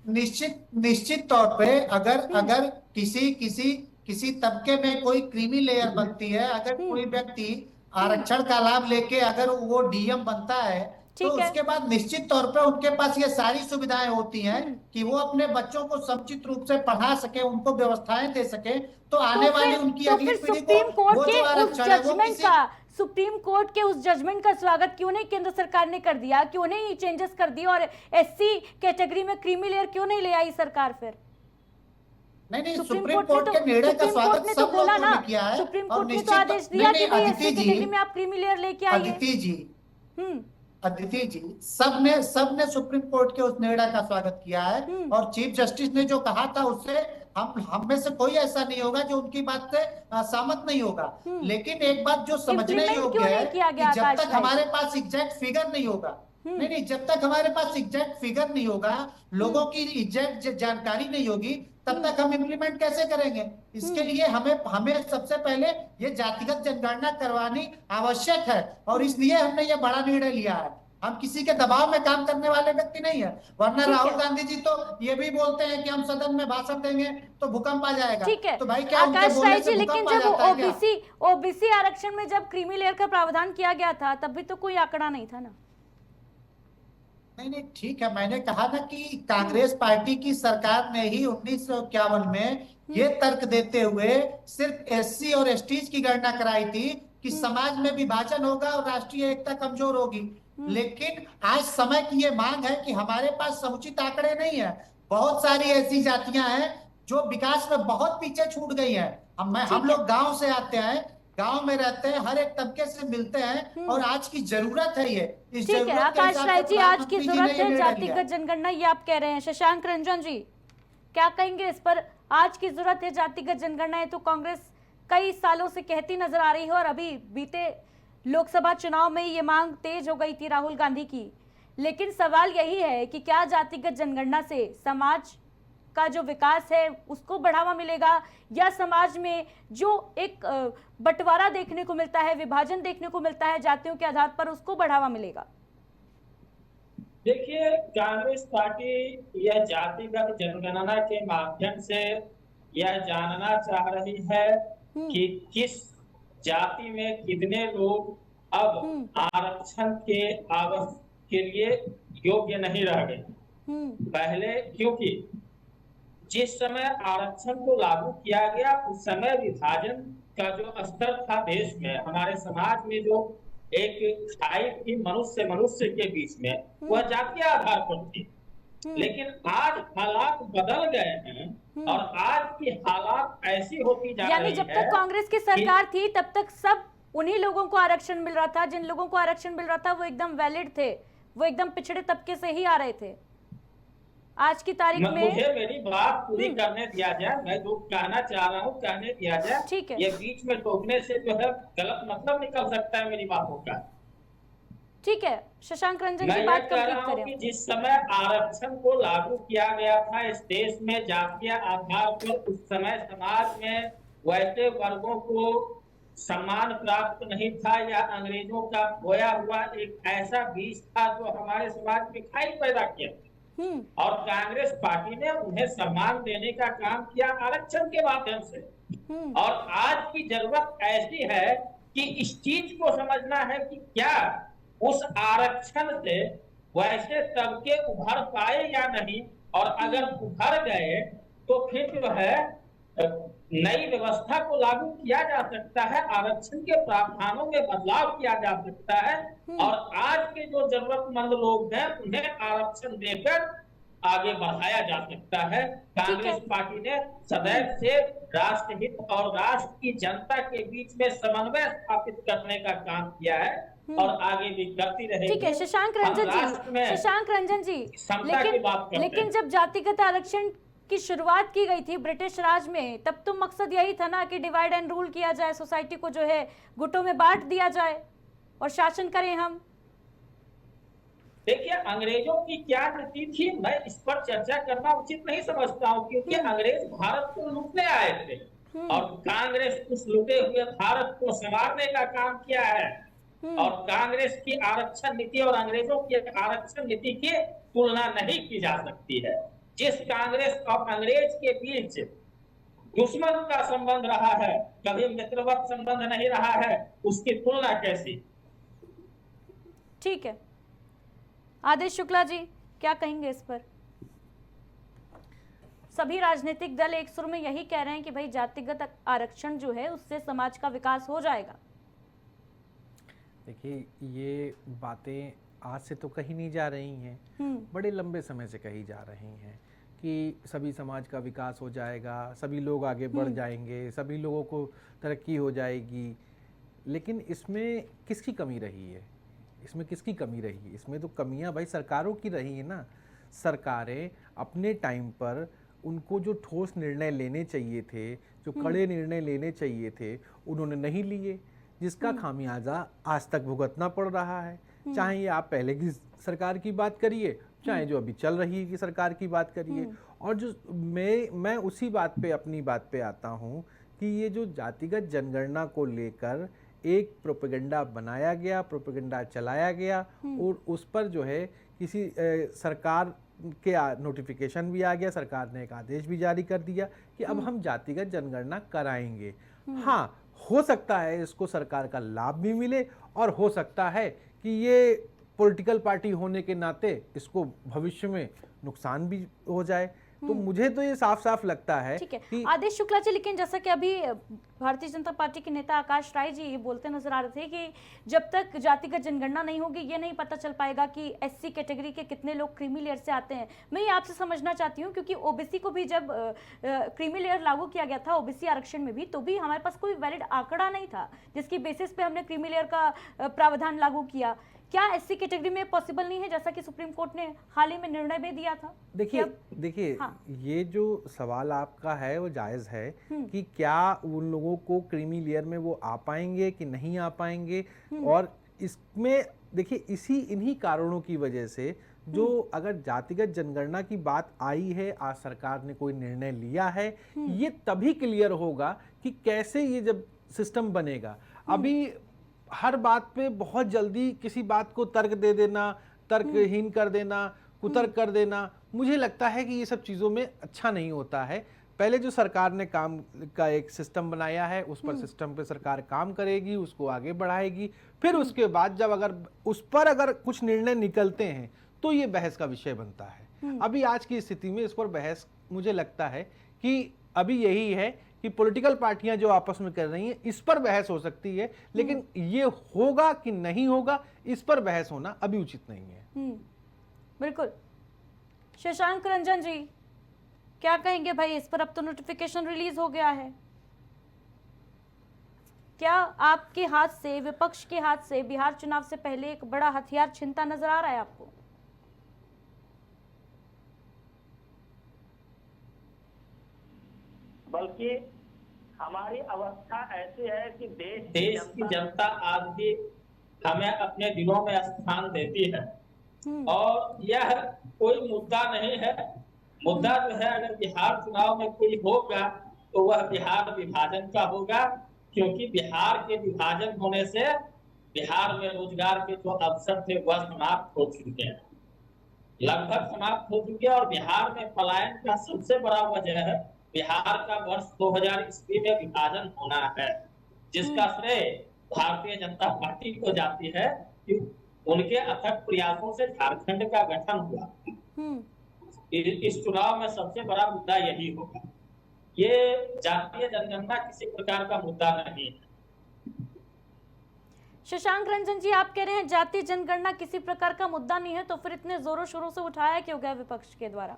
निश्चित तौर पे अगर किसी तबके में कोई क्रीमी लेयर बनती है, अगर कोई व्यक्ति आरक्षण का लाभ लेके अगर वो डीएम बनता है तो उसके बाद निश्चित तौर पे उनके पास ये सारी सुविधाएं होती हैं कि वो अपने बच्चों को समुचित रूप से पढ़ा सके, उनको व्यवस्थाएं दे सके, तो आने वाली उनकी अगली पीढ़ी को वो जो आरक्षण है वो किसी सुप्रीम कोर्ट के उस जजमेंट का स्वागत क्यों नहीं केंद्र सरकार ने कर दिया? क्यों नहीं चेंजेस कर दिया और एससी कैटेगरी में क्रीमी लेयर क्यों नहीं ले आई सरकार? फिर नहीं, सुप्रीम कोर्ट के निर्णय का स्वागत सब लोगों ने किया है। सुप्रीम कोर्ट ने तो आदेश दिया कि भाई एससी कैटेगरी में आप क्रीमी लेयर लेके आइए। अदिति जी, सबने सुप्रीम कोर्ट के उस निर्णय का स्वागत किया है और चीफ जस्टिस ने जो कहा था उससे हम में से कोई ऐसा नहीं होगा जो उनकी बात से सहमत नहीं होगा। लेकिन एक बात जो समझने योग्य है कि जब तक हमारे पास एग्जैक्ट फिगर नहीं होगा, नहीं, जब तक हमारे पास एग्जैक्ट फिगर नहीं होगा, लोगों की एग्जैक्ट जानकारी नहीं होगी, तब तक हम इम्प्लीमेंट कैसे करेंगे? इसके लिए हमें सबसे पहले ये जातिगत जनगणना करवानी आवश्यक है, और इसलिए हमने ये बड़ा निर्णय लिया है। हम किसी के दबाव में काम करने वाले व्यक्ति नहीं है, वरना राहुल गांधी जी तो ये भी बोलते हैं कि हम सदन में भाषण देंगे तो भूकंप आ जाएगा। ठीक है तो भाई क्या आकाश राय जी, लेकिन जब ओबीसी आरक्षण में जब क्रीमी लेयर का प्रावधान किया गया था तब भी तो कोई आंकड़ा नहीं था ना। नहीं, ठीक है, मैंने कहा ना कि कांग्रेस पार्टी की सरकार ने ही 1951 में ये तर्क देते हुए सिर्फ एससी और एसटीज की गणना कराई थी कि समाज में विभाजन होगा और राष्ट्रीय एकता कमजोर होगी। लेकिन आज समय की ये मांग है कि हमारे पास समुचित आंकड़े नहीं है। बहुत सारी ऐसी जातियां हैं जो विकास में बहुत पीछे छूट गई है। हम लोग गांव से आते हैं, गांव में रहते हैं, हर एक तबके से मिलते हैं, और आज की जरूरत है ये। इस ठीक है आकाश राय जी, आज की जरूरत है जातिगत जनगणना, ये आप कह रहे हैं। शशांक रंजन जी क्या कहेंगे इस पर? आज की जरूरत है जातिगत जनगणना, है तो कांग्रेस कई सालों से कहती नजर आ रही है, और अभी बीते लोकसभा चुनाव में ये मांग तेज हो गई थी राहुल गांधी की। लेकिन सवाल यही है कि क्या जातिगत जनगणना से समाज का जो विकास है उसको बढ़ावा मिलेगा, या समाज में जो एक बंटवारा देखने को मिलता है, विभाजन देखने को मिलता है जातियों के आधार पर, उसको बढ़ावा मिलेगा? देखिए, कांग्रेस पार्टी यह जातिगत जनगणना के माध्यम से यह जानना चाह रही है कि किस जाति में कितने लोग अब आरक्षण के लिए योग्य नहीं रह गए। पहले क्योंकि जिस समय आरक्षण को लागू किया गया उस समय विभाजन का जो स्तर था देश में, हमारे समाज में जो एक खाई थी मनुष्य के बीच में, वह जातीय आधार पर थी। लेकिन आज हालात बदल गए हैं और आज की हालात ऐसी होती जा रही है, यानी जब तक कांग्रेस की सरकार थी तब तक सब उन्हीं लोगों को आरक्षण मिल रहा था, जिन लोगों को आरक्षण मिल रहा था वो एकदम वैलिड थे, वो एकदम पिछड़े तबके से ही आ रहे थे। आज की तारीख में मुझे मेरी बात पूरी करने दिया जाए, मैं जो कहना चाह रहा हूँ कहने दिया जाए। ठीक है, ये बीच में टोकने से जो है गलत मतलब निकल सकता है मेरी बातों का। ठीक है, शशांक रंजन की मैं बात कह रहा हूँ कि जिस समय आरक्षण को लागू किया गया था इस देश में जातीय आधार पर, उस समय समाज में वैसे वर्गों को सम्मान प्राप्त नहीं था, या अंग्रेजों का बोया हुआ एक ऐसा बीज था जो हमारे समाज में खाई पैदा किया, और कांग्रेस पार्टी ने उन्हें सम्मान देने का काम किया आरक्षण के माध्यम से। और आज की जरूरत ऐसी है कि इस चीज को समझना है कि क्या उस आरक्षण से वैसे तबके उभर पाए या नहीं, और अगर उभर गए तो फिर जो है नई व्यवस्था को लागू किया जा सकता है, आरक्षण के प्रावधानों में बदलाव किया जा सकता है, और आज के जो जरूरतमंद लोग हैं उन्हें आरक्षण देकर आगे बढ़ाया जा सकता है। कांग्रेस पार्टी ने सदैव से राष्ट्रहित और राष्ट्र की जनता के बीच में समन्वय स्थापित करने का काम किया है और आगे भी करती रहेगी। ठीक है शशांक रंजन जी, लेकिन जब जातिगत आरक्षण की शुरुआत की गई थी ब्रिटिश राज में, तब तो मकसद यही था ना कि डिवाइड एंड रूल किया जाए, सोसाइटी को जो है गुटों में बांट दिया जाए और शासन करें हम। देखिए, अंग्रेजों की क्या नीति थी मैं इस पर चर्चा करना उचित नहीं समझता हूँ, क्योंकि अंग्रेज भारत को लूटने आए थे और कांग्रेस उस लूटे हुए भारत को संवारने का काम किया है। और कांग्रेस की आरक्षण नीति और अंग्रेजों की आरक्षण नीति की तुलना नहीं की जा सकती है। जिस कांग्रेस और अंग्रेज के बीच दुश्मन का संबंध रहा है, कभी मित्रवत संबंध नहीं रहा है, उसकी तुलना कैसी? ठीक है, आदेश शुक्ला जी क्या कहेंगे इस पर? सभी राजनीतिक दल एक सुर में यही कह रहे हैं कि भाई जातिगत आरक्षण जो है उससे समाज का विकास हो जाएगा। देखिए, ये बातें आज से तो कहीं नहीं जा रही हैं, बड़े लंबे समय से कही जा रही हैं कि सभी समाज का विकास हो जाएगा, सभी लोग आगे बढ़ जाएंगे, सभी लोगों को तरक्की हो जाएगी। लेकिन इसमें किसकी कमी रही है? इसमें किसकी कमी रही है? इसमें तो कमियां भाई सरकारों की रही है ना। सरकारें अपने टाइम पर उनको जो ठोस निर्णय लेने चाहिए थे, जो कड़े निर्णय लेने चाहिए थे, उन्होंने नहीं लिए, जिसका खामियाजा आज तक भुगतना पड़ रहा है। चाहे ये आप पहले की सरकार की बात करिए, चाहे जो अभी चल रही है की सरकार की बात करिए। और जो मैं उसी बात पे अपनी बात पे आता हूँ कि ये जो जातिगत जनगणना को लेकर एक प्रोपेगेंडा बनाया गया, प्रोपेगेंडा चलाया गया और उस पर जो है किसी सरकार के नोटिफिकेशन भी आ गया, सरकार ने एक आदेश भी जारी कर दिया कि अब हम जातिगत जनगणना कराएंगे। हाँ, हो सकता है इसको सरकार का लाभ भी मिले और हो सकता है कि ये पॉलिटिकल पार्टी होने के नाते इसको भविष्य में नुकसान भी हो जाए। तो मुझे तो ये साफ साफ लगता है कि आदेश शुक्ला जी, लेकिन जैसा कि अभी भारतीय जनता पार्टी के नेता आकाश राय जी ये बोलते नजर आ रहे थे कि जब तक जातिगत जनगणना नहीं होगी ये नहीं पता चल पाएगा कि एससी कैटेगरी के कितने लोग क्रीमी लेयर से आते हैं। मैं ये आपसे समझना चाहती हूँ क्योंकि ओबीसी को भी जब क्रीमी लेयर लागू किया गया था ओबीसी आरक्षण में भी, तो भी हमारे पास कोई वैलिड आंकड़ा नहीं था जिसकी बेसिस पे हमने क्रीमी लेयर का प्रावधान लागू किया। क्या एससी कैटेगरी में पॉसिबल नहीं है जैसा कि सुप्रीम कोर्ट ने हाल ही में निर्णय भी दिया था? देखिए हाँ। ये जो सवाल आपका है वो जायज है कि क्या उन लोगों को क्रीमी लेयर में वो आ पाएंगे कि नहीं आ पाएंगे। और इसमें देखिए इन्हीं कारणों की वजह से जो अगर जातिगत जनगणना की बात आई है, आज सरकार ने कोई निर्णय लिया है, ये तभी क्लियर होगा कि कैसे ये जब सिस्टम बनेगा। अभी हर बात पे बहुत जल्दी किसी बात को तर्क दे देना, तर्कहीन कर देना, कुतर्क कर देना, मुझे लगता है कि ये सब चीज़ों में अच्छा नहीं होता है। पहले जो सरकार ने काम का एक सिस्टम बनाया है उस पर सिस्टम पे सरकार काम करेगी, उसको आगे बढ़ाएगी, फिर उसके बाद जब अगर उस पर अगर कुछ निर्णय निकलते हैं तो ये बहस का विषय बनता है। अभी आज की स्थिति में इस पर बहस मुझे लगता है कि अभी यही है कि पॉलिटिकल पार्टियां जो आपस में कर रही हैं इस पर बहस हो सकती है, लेकिन ये होगा कि नहीं होगा इस पर बहस होना अभी उचित नहीं है। बिल्कुल। शशांक रंजन जी क्या कहेंगे भाई इस पर? अब तो नोटिफिकेशन रिलीज हो गया है, क्या आपके हाथ से, विपक्ष के हाथ से बिहार चुनाव से पहले एक बड़ा हथियार छिनता नजर आ रहा है आपको? बल्कि हमारी अवस्था ऐसी है कि देश की जनता आज भी हमें अपने दिलों में स्थान देती है और यह कोई मुद्दा नहीं है। मुद्दा जो है अगर बिहार चुनाव में कोई होगा तो वह बिहार विभाजन का होगा, क्योंकि बिहार के विभाजन होने से बिहार में रोजगार के जो अवसर थे वह समाप्त हो चुके हैं, लगभग समाप्त हो चुके हैं। और बिहार में पलायन का सबसे बड़ा वजह है बिहार का वर्ष 2000 ईस्वी में विभाजन होना है, जिसका श्रेय भारतीय जनता पार्टी को जाती है कि उनके अथक प्रयासों से झारखंड का गठन हुआ। इस चुनाव में सबसे बड़ा मुद्दा यही होगा। ये जातीय जनगणना किसी प्रकार का मुद्दा नहीं है। शशांक रंजन जी आप कह रहे हैं जातीय जनगणना किसी प्रकार का मुद्दा नहीं है, तो फिर इतने जोरों शोरों से उठाया क्यों गया विपक्ष के द्वारा?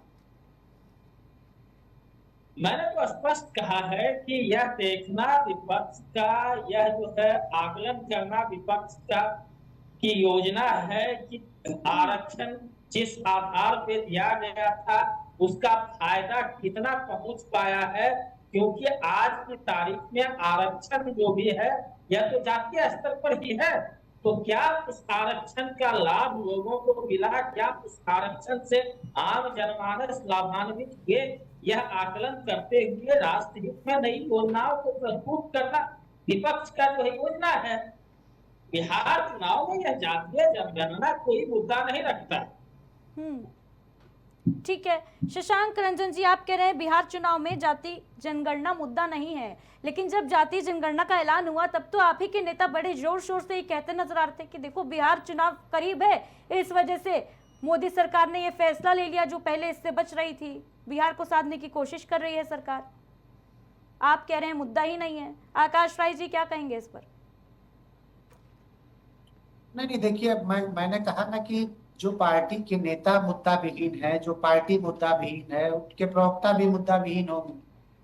मैंने तो स्पष्ट कहा है कि यह देखना विपक्ष का, यह जो है आकलन करना विपक्ष का की योजना है कि आरक्षण जिस आधार पे दिया गया था उसका फायदा कितना पहुंच पाया है, क्योंकि आज की तारीख में आरक्षण जो भी है यह तो जातीय स्तर पर ही है। तो क्या उस आरक्षण का लाभ लोगों को मिला, क्या उस आरक्षण से आम जनमानस लाभान्वित हुए, यह आकलन करते हुए राष्ट्र हित में नई योजनाओं को प्रस्तुत करना विपक्ष का जो योजना है। बिहार चुनाव में यह जातीय जनगणना कोई मुद्दा नहीं रखता। ठीक है शशांक रंजन जी आप कह रहे हैं बिहार चुनाव में जाति जनगणना मुद्दा नहीं है, लेकिन जब जाति जनगणना का ऐलान हुआ तब तो आप ही के नेता बड़े जोर शोर से ये कहते नजर आ रहे थे कि देखो बिहार चुनाव करीब है, इस वजह से मोदी सरकार ने ये फैसला ले लिया जो पहले इससे बच रही थी, बिहार को साधने की कोशिश कर रही है सरकार। आप कह रहे हैं मुद्दा ही नहीं है। आकाश राय जी क्या कहेंगे इस पर? नहीं देखिए, मैंने कहा ना कि जो पार्टी के नेता मुद्दा विहीन है, जो पार्टी मुद्दा विहीन है, उनके प्रवक्ता भी मुद्दा विहीन होंगे।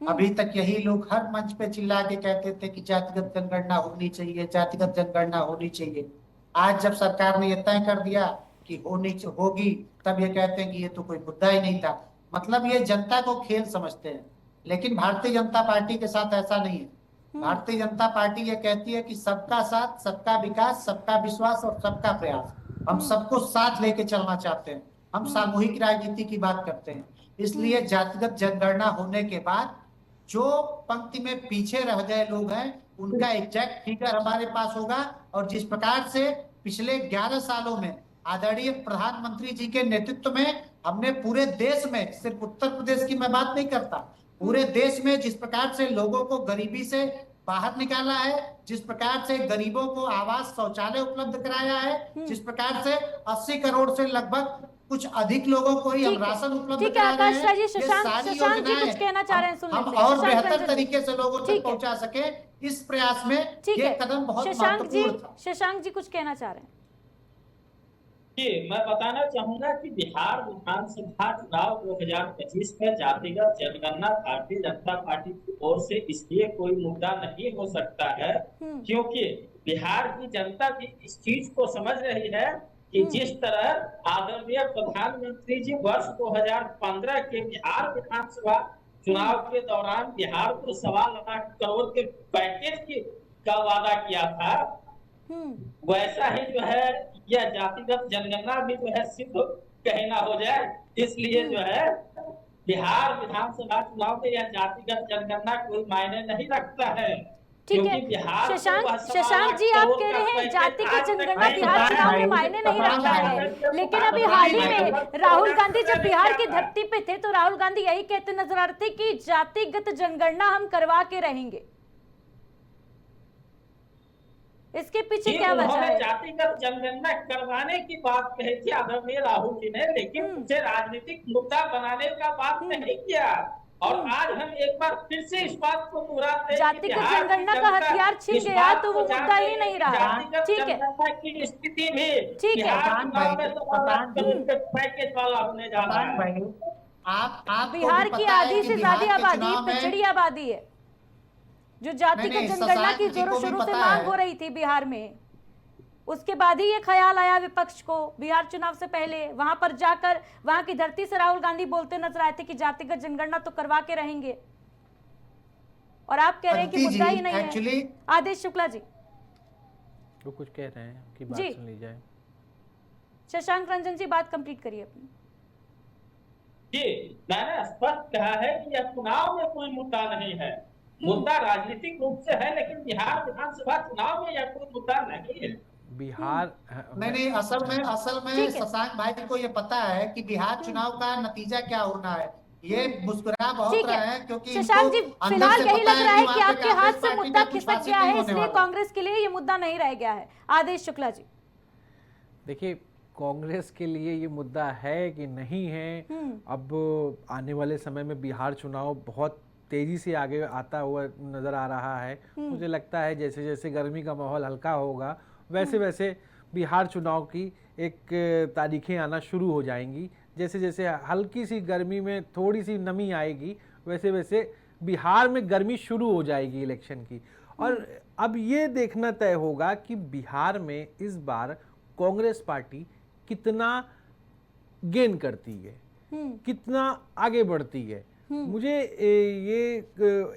अभी तक यही लोग हर मंच पे चिल्ला के कहते थे कि जातिगत जनगणना होनी चाहिए, जातिगत जनगणना होनी चाहिए। आज जब सरकार ने यह तय कर दिया कि होगी, तब ये कहते हैं कि ये तो कोई मुद्दा ही नहीं था। मतलब ये जनता को खेल समझते हैं, लेकिन भारतीय जनता पार्टी के साथ ऐसा नहीं है। भारतीय जनता पार्टी ये कहती है कि सबका साथ, सबका विकास, सबका विश्वास और सबका प्रयास। हम सबको साथ लेके चलना चाहते हैं, हम सामूहिक राजनीति की बात करते हैं। इसलिए जातिगत जनगणना होने के बाद जो पंक्ति में पीछे रह गए लोग हैं उनका एग्जैक्ट फिगर हमारे पास होगा। और जिस प्रकार से पिछले 11 सालों में आदरणीय प्रधानमंत्री जी के नेतृत्व में हमने पूरे देश में, सिर्फ उत्तर प्रदेश की मैं बात नहीं करता, पूरे देश में जिस प्रकार से लोगों को गरीबी से बाहर निकाला है, जिस प्रकार से गरीबों को आवास शौचालय उपलब्ध कराया है, जिस प्रकार से 80 करोड़ से लगभग कुछ अधिक लोगों को ही हम राशन उपलब्ध ठीक है करा रहे आकाश राज जी, हैं। ये शशांक सारी शशांक जी योजनाएं कुछ कहना चाह रहे हैं, सुन हम लेते हैं। और शशांक बेहतर रंजन तरीके से लोगों ठीक तक है। पहुंचा सके, इस प्रयास में ठीक ये है कदम बहुत शशांक जी, महत्वपूर्ण था। शशांक जी कुछ कहना चाह रहे हैं। जी, मैं बताना चाहूंगा कि बिहार विधानसभा चुनाव 2025 में जातिगत जनगणना भारतीय जनता पार्टी की ओर से इसलिए कोई मुद्दा नहीं हो सकता है क्योंकि बिहार की जनता भी इस चीज को समझ रही है कि जिस तरह आदरणीय प्रधानमंत्री जी वर्ष 2015 के बिहार विधानसभा चुनाव के दौरान बिहार को 1.25 लाख करोड़ के पैकेज का वादा किया था, वैसा ही जो है यह जातिगत जनगणना भी जो है सिर्फ कहीं ना हो जाए। इसलिए जो है बिहार विधानसभा चुनाव में यह जातिगत जनगणना कोई मायने नहीं रखता है। ठीक है शशांक जी, आप कह रहे हैं जातिगत जनगणना बिहार चुनाव में मायने नहीं रखता है, लेकिन अभी हाल ही में राहुल गांधी जब बिहार की धरती पे थे तो राहुल गांधी यही कहते नजर आ रहे थे कि जातिगत जनगणना हम करवा के रहेंगे। इसके पीछे क्या वजह है? जातिगत जनगणना करवाने की बात कही थी आदरणीय राहुल जी ने, लेकिन उसे राजनीतिक मुद्दा बनाने का बात नहीं किया। और आज हम एक बार फिर से इस बात को दोहराते हैं, जातिगत जनगणना का हथियार छिन गया तो वो मुद्दा ही नहीं रहा। ठीक है, की स्थिति में ठीक है, पैकेज वाला होने जा रहा है। आप बिहार की आधी से ज्यादा आबादी पिछड़ी आबादी है, जो जातिगत जनगणना की जोरों शोरों से मांग हो रही थी बिहार में। उसके बाद ही ये ख्याल आया विपक्ष को, बिहार चुनाव से पहले वहां पर जाकर वहां की धरती से राहुल गांधी बोलते नजर आए थे कि जातिगत जनगणना तो करवा के रहेंगे, और आप कह रहे हैं कि मुद्दा ही नहीं है। आदेश शुक्ला जी वो कुछ कह रहे हैं कि बात सुन ली जाए। शशांक रंजन जी बात कंप्लीट करिए अपनी। जी, मैंने स्पष्ट कहा है कि यह चुनाव में कोई मुद्दा नहीं है, मुद्दा राजनीतिक रूप से है, लेकिन बिहार विधानसभा चुनाव में यह कोई मुद्दा नहीं है। बिहार नहीं, असल में शशांक भाई को ये पता है कि बिहार चुनाव का नतीजा क्या होना है। ये मुस्कुरा बहुत रहे हैं क्योंकि शशांक जी फिलहाल यही लग रहा है कि आपके हाथ से मुद्दा खिसक गया है, इसलिए कांग्रेस के लिए ये मुद्दा नहीं रह गया है। आदेश शुक्ला जी देखिए, कांग्रेस के लिए ये मुद्दा है कि नहीं है, अब आने वाले समय में बिहार चुनाव बहुत तेजी से आगे आता हुआ नजर आ रहा है। मुझे लगता है जैसे जैसे गर्मी का माहौल हल्का होगा वैसे वैसे बिहार चुनाव की एक तारीखें आना शुरू हो जाएंगी। जैसे जैसे हल्की सी गर्मी में थोड़ी सी नमी आएगी वैसे वैसे बिहार में गर्मी शुरू हो जाएगी इलेक्शन की। और अब ये देखना तय होगा कि बिहार में इस बार कांग्रेस पार्टी कितना गेन करती है, कितना आगे बढ़ती है। मुझे ये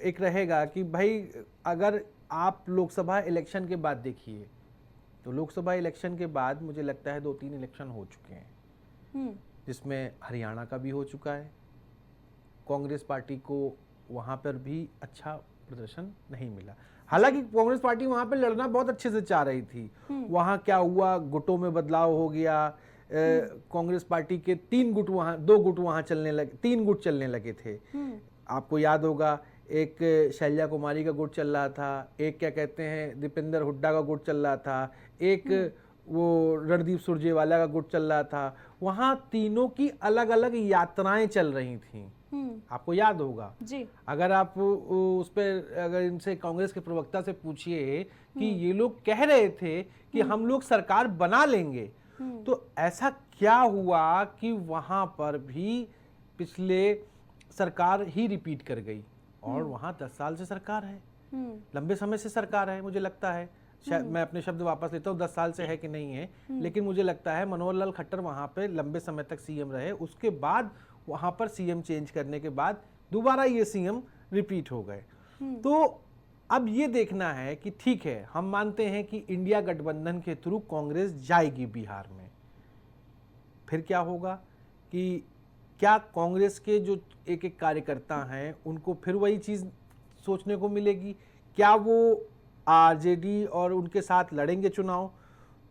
एक रहेगा कि भाई अगर आप लोकसभा इलेक्शन के बाद देखिए तो लोकसभा इलेक्शन के बाद मुझे लगता है 2-3 इलेक्शन हो चुके हैं, जिसमें हरियाणा का भी हो चुका है। कांग्रेस पार्टी को वहाँ पर भी अच्छा प्रदर्शन नहीं मिला। हालांकि कांग्रेस पार्टी वहाँ पर लड़ना बहुत अच्छे से चाह रही थी। वहाँ क्या हुआ, गुटों में बदलाव हो गया। कांग्रेस पार्टी के 2 गुट वहाँ चलने लगे, 3 गुट चलने लगे थे। आपको याद होगा, एक शैल्या कुमारी का गुट चल रहा था, एक क्या कहते हैं दीपेंद्र हुड्डा का गुट चल रहा था, एक वो रणदीप सुरजेवाला का गुट चल रहा था। वहाँ तीनों की अलग अलग यात्राएं चल रही थीं। आपको याद होगा जी। अगर आप उस पर अगर इनसे कांग्रेस के प्रवक्ता से पूछिए कि ये लोग कह रहे थे कि हम लोग सरकार बना लेंगे, तो ऐसा क्या हुआ कि वहां पर भी पिछले सरकार ही रिपीट कर गई और वहां 10 साल से सरकार है, लंबे समय से सरकार है। मुझे लगता है, शायद मैं अपने शब्द वापस लेता हूँ, 10 साल से है कि नहीं है, लेकिन मुझे लगता है मनोहर लाल खट्टर वहां पे लंबे समय तक सीएम रहे। उसके बाद वहां पर सीएम चेंज करने के बाद दोबारा ये सीएम रिपीट हो गए। तो अब ये देखना है कि ठीक है, हम मानते हैं कि इंडिया गठबंधन के थ्रू कांग्रेस जाएगी बिहार में, फिर क्या होगा कि क्या कांग्रेस के जो एक एक कार्यकर्ता हैं उनको फिर वही चीज़ सोचने को मिलेगी? क्या वो आरजेडी और उनके साथ लड़ेंगे चुनाव?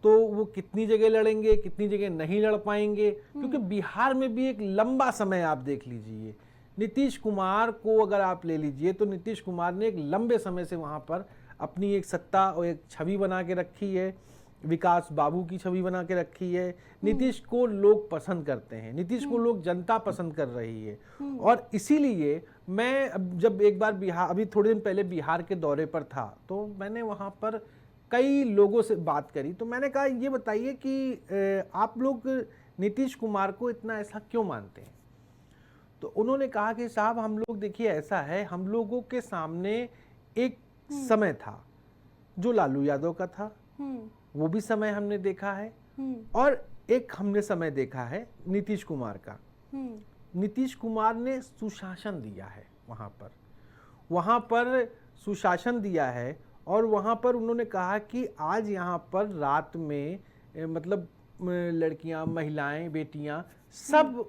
तो वो कितनी जगह लड़ेंगे, कितनी जगह नहीं लड़ पाएंगे? क्योंकि बिहार में भी एक लंबा समय आप देख लीजिए, नीतीश कुमार को अगर आप ले लीजिए तो नीतीश कुमार ने एक लंबे समय से वहाँ पर अपनी एक सत्ता और एक छवि बना के रखी है, विकास बाबू की छवि बना के रखी है। नीतीश को लोग पसंद करते हैं, नीतीश को लोग जनता पसंद कर रही है। और इसीलिए मैं जब एक बार बिहार, अभी थोड़े दिन पहले बिहार के दौरे पर था, तो मैंने वहाँ पर कई लोगों से बात करी। तो मैंने कहा ये बताइए कि आप लोग नीतीश कुमार को इतना ऐसा क्यों मानते हैं? तो उन्होंने कहा कि साहब हम लोग देखिए ऐसा है, हम लोगों के सामने एक समय था जो लालू यादव का था, वो भी समय हमने देखा है, और एक हमने समय देखा है नीतीश कुमार का। नीतीश कुमार ने सुशासन दिया है, वहाँ पर सुशासन दिया है। और वहाँ पर उन्होंने कहा कि आज यहाँ पर रात में मतलब लड़कियाँ, महिलाएं, बेटियाँ सब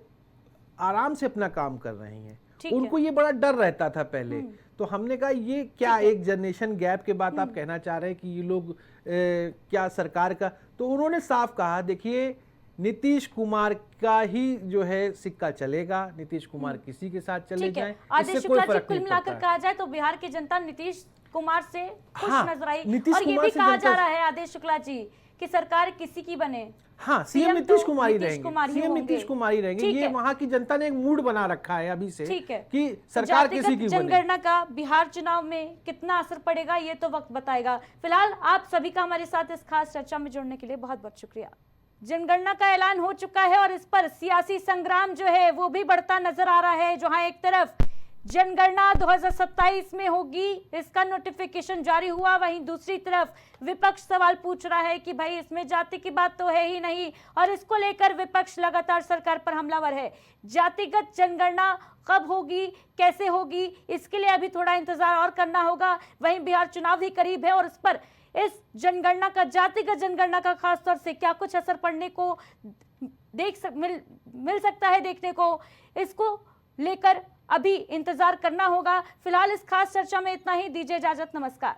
आराम से अपना काम कर रही हैं। उनको ये बड़ा डर रहता था पहले। तो हमने कहा ये क्या एक जनरेशन गैप के बाद आप कहना चाह रहे हैं कि ये लोग क्या सरकार का? तो उन्होंने साफ कहा देखिए नीतीश कुमार का ही जो है सिक्का चलेगा, नीतीश कुमार किसी के साथ चले जाएं, आदेश इससे कोई शुक्ला जी, फर्क कुल नहीं मिलाकर पड़ता। कहा जाए तो बिहार की जनता नीतीश कुमार से खुश नजर आई। नीतीश और ये कुमार भी से कहा जनता जा रहा है आदेश शुक्ला जी कि सरकार किसी की बने, हाँ, सीएम सीएम नीतीश तो कुमार ही नीतीश रहेंगे, कुमार ही सीएम होंगे। नीतीश कुमार ही रहेंगे। ठीक ये है। वहाँ की जनता ने एक मूड बना रखा है अभी से ठीक है। कि सरकार जातिगत किसी की बने। जनगणना का बिहार चुनाव में कितना असर पड़ेगा ये तो वक्त बताएगा। फिलहाल आप सभी का हमारे साथ इस खास चर्चा में जुड़ने के लिए बहुत बहुत शुक्रिया। जनगणना का ऐलान हो चुका है और इस पर सियासी संग्राम जो है वो भी बढ़ता नजर आ रहा है। जहां एक तरफ जनगणना 2027 में होगी, इसका नोटिफिकेशन जारी हुआ, वहीं दूसरी तरफ विपक्ष सवाल पूछ रहा है कि भाई इसमें जाति की बात तो है ही नहीं, और इसको लेकर विपक्ष लगातार सरकार पर हमलावर है। जातिगत जनगणना कब होगी, कैसे होगी, इसके लिए अभी थोड़ा इंतजार और करना होगा। वहीं बिहार चुनाव भी करीब है और इस पर इस जनगणना का, जातिगत जनगणना का खासतौर से क्या कुछ असर पड़ने को मिल सकता है देखने को, इसको लेकर अभी इंतजार करना होगा। फिलहाल इस खास चर्चा में इतना ही, दीजिए इजाजत, नमस्कार।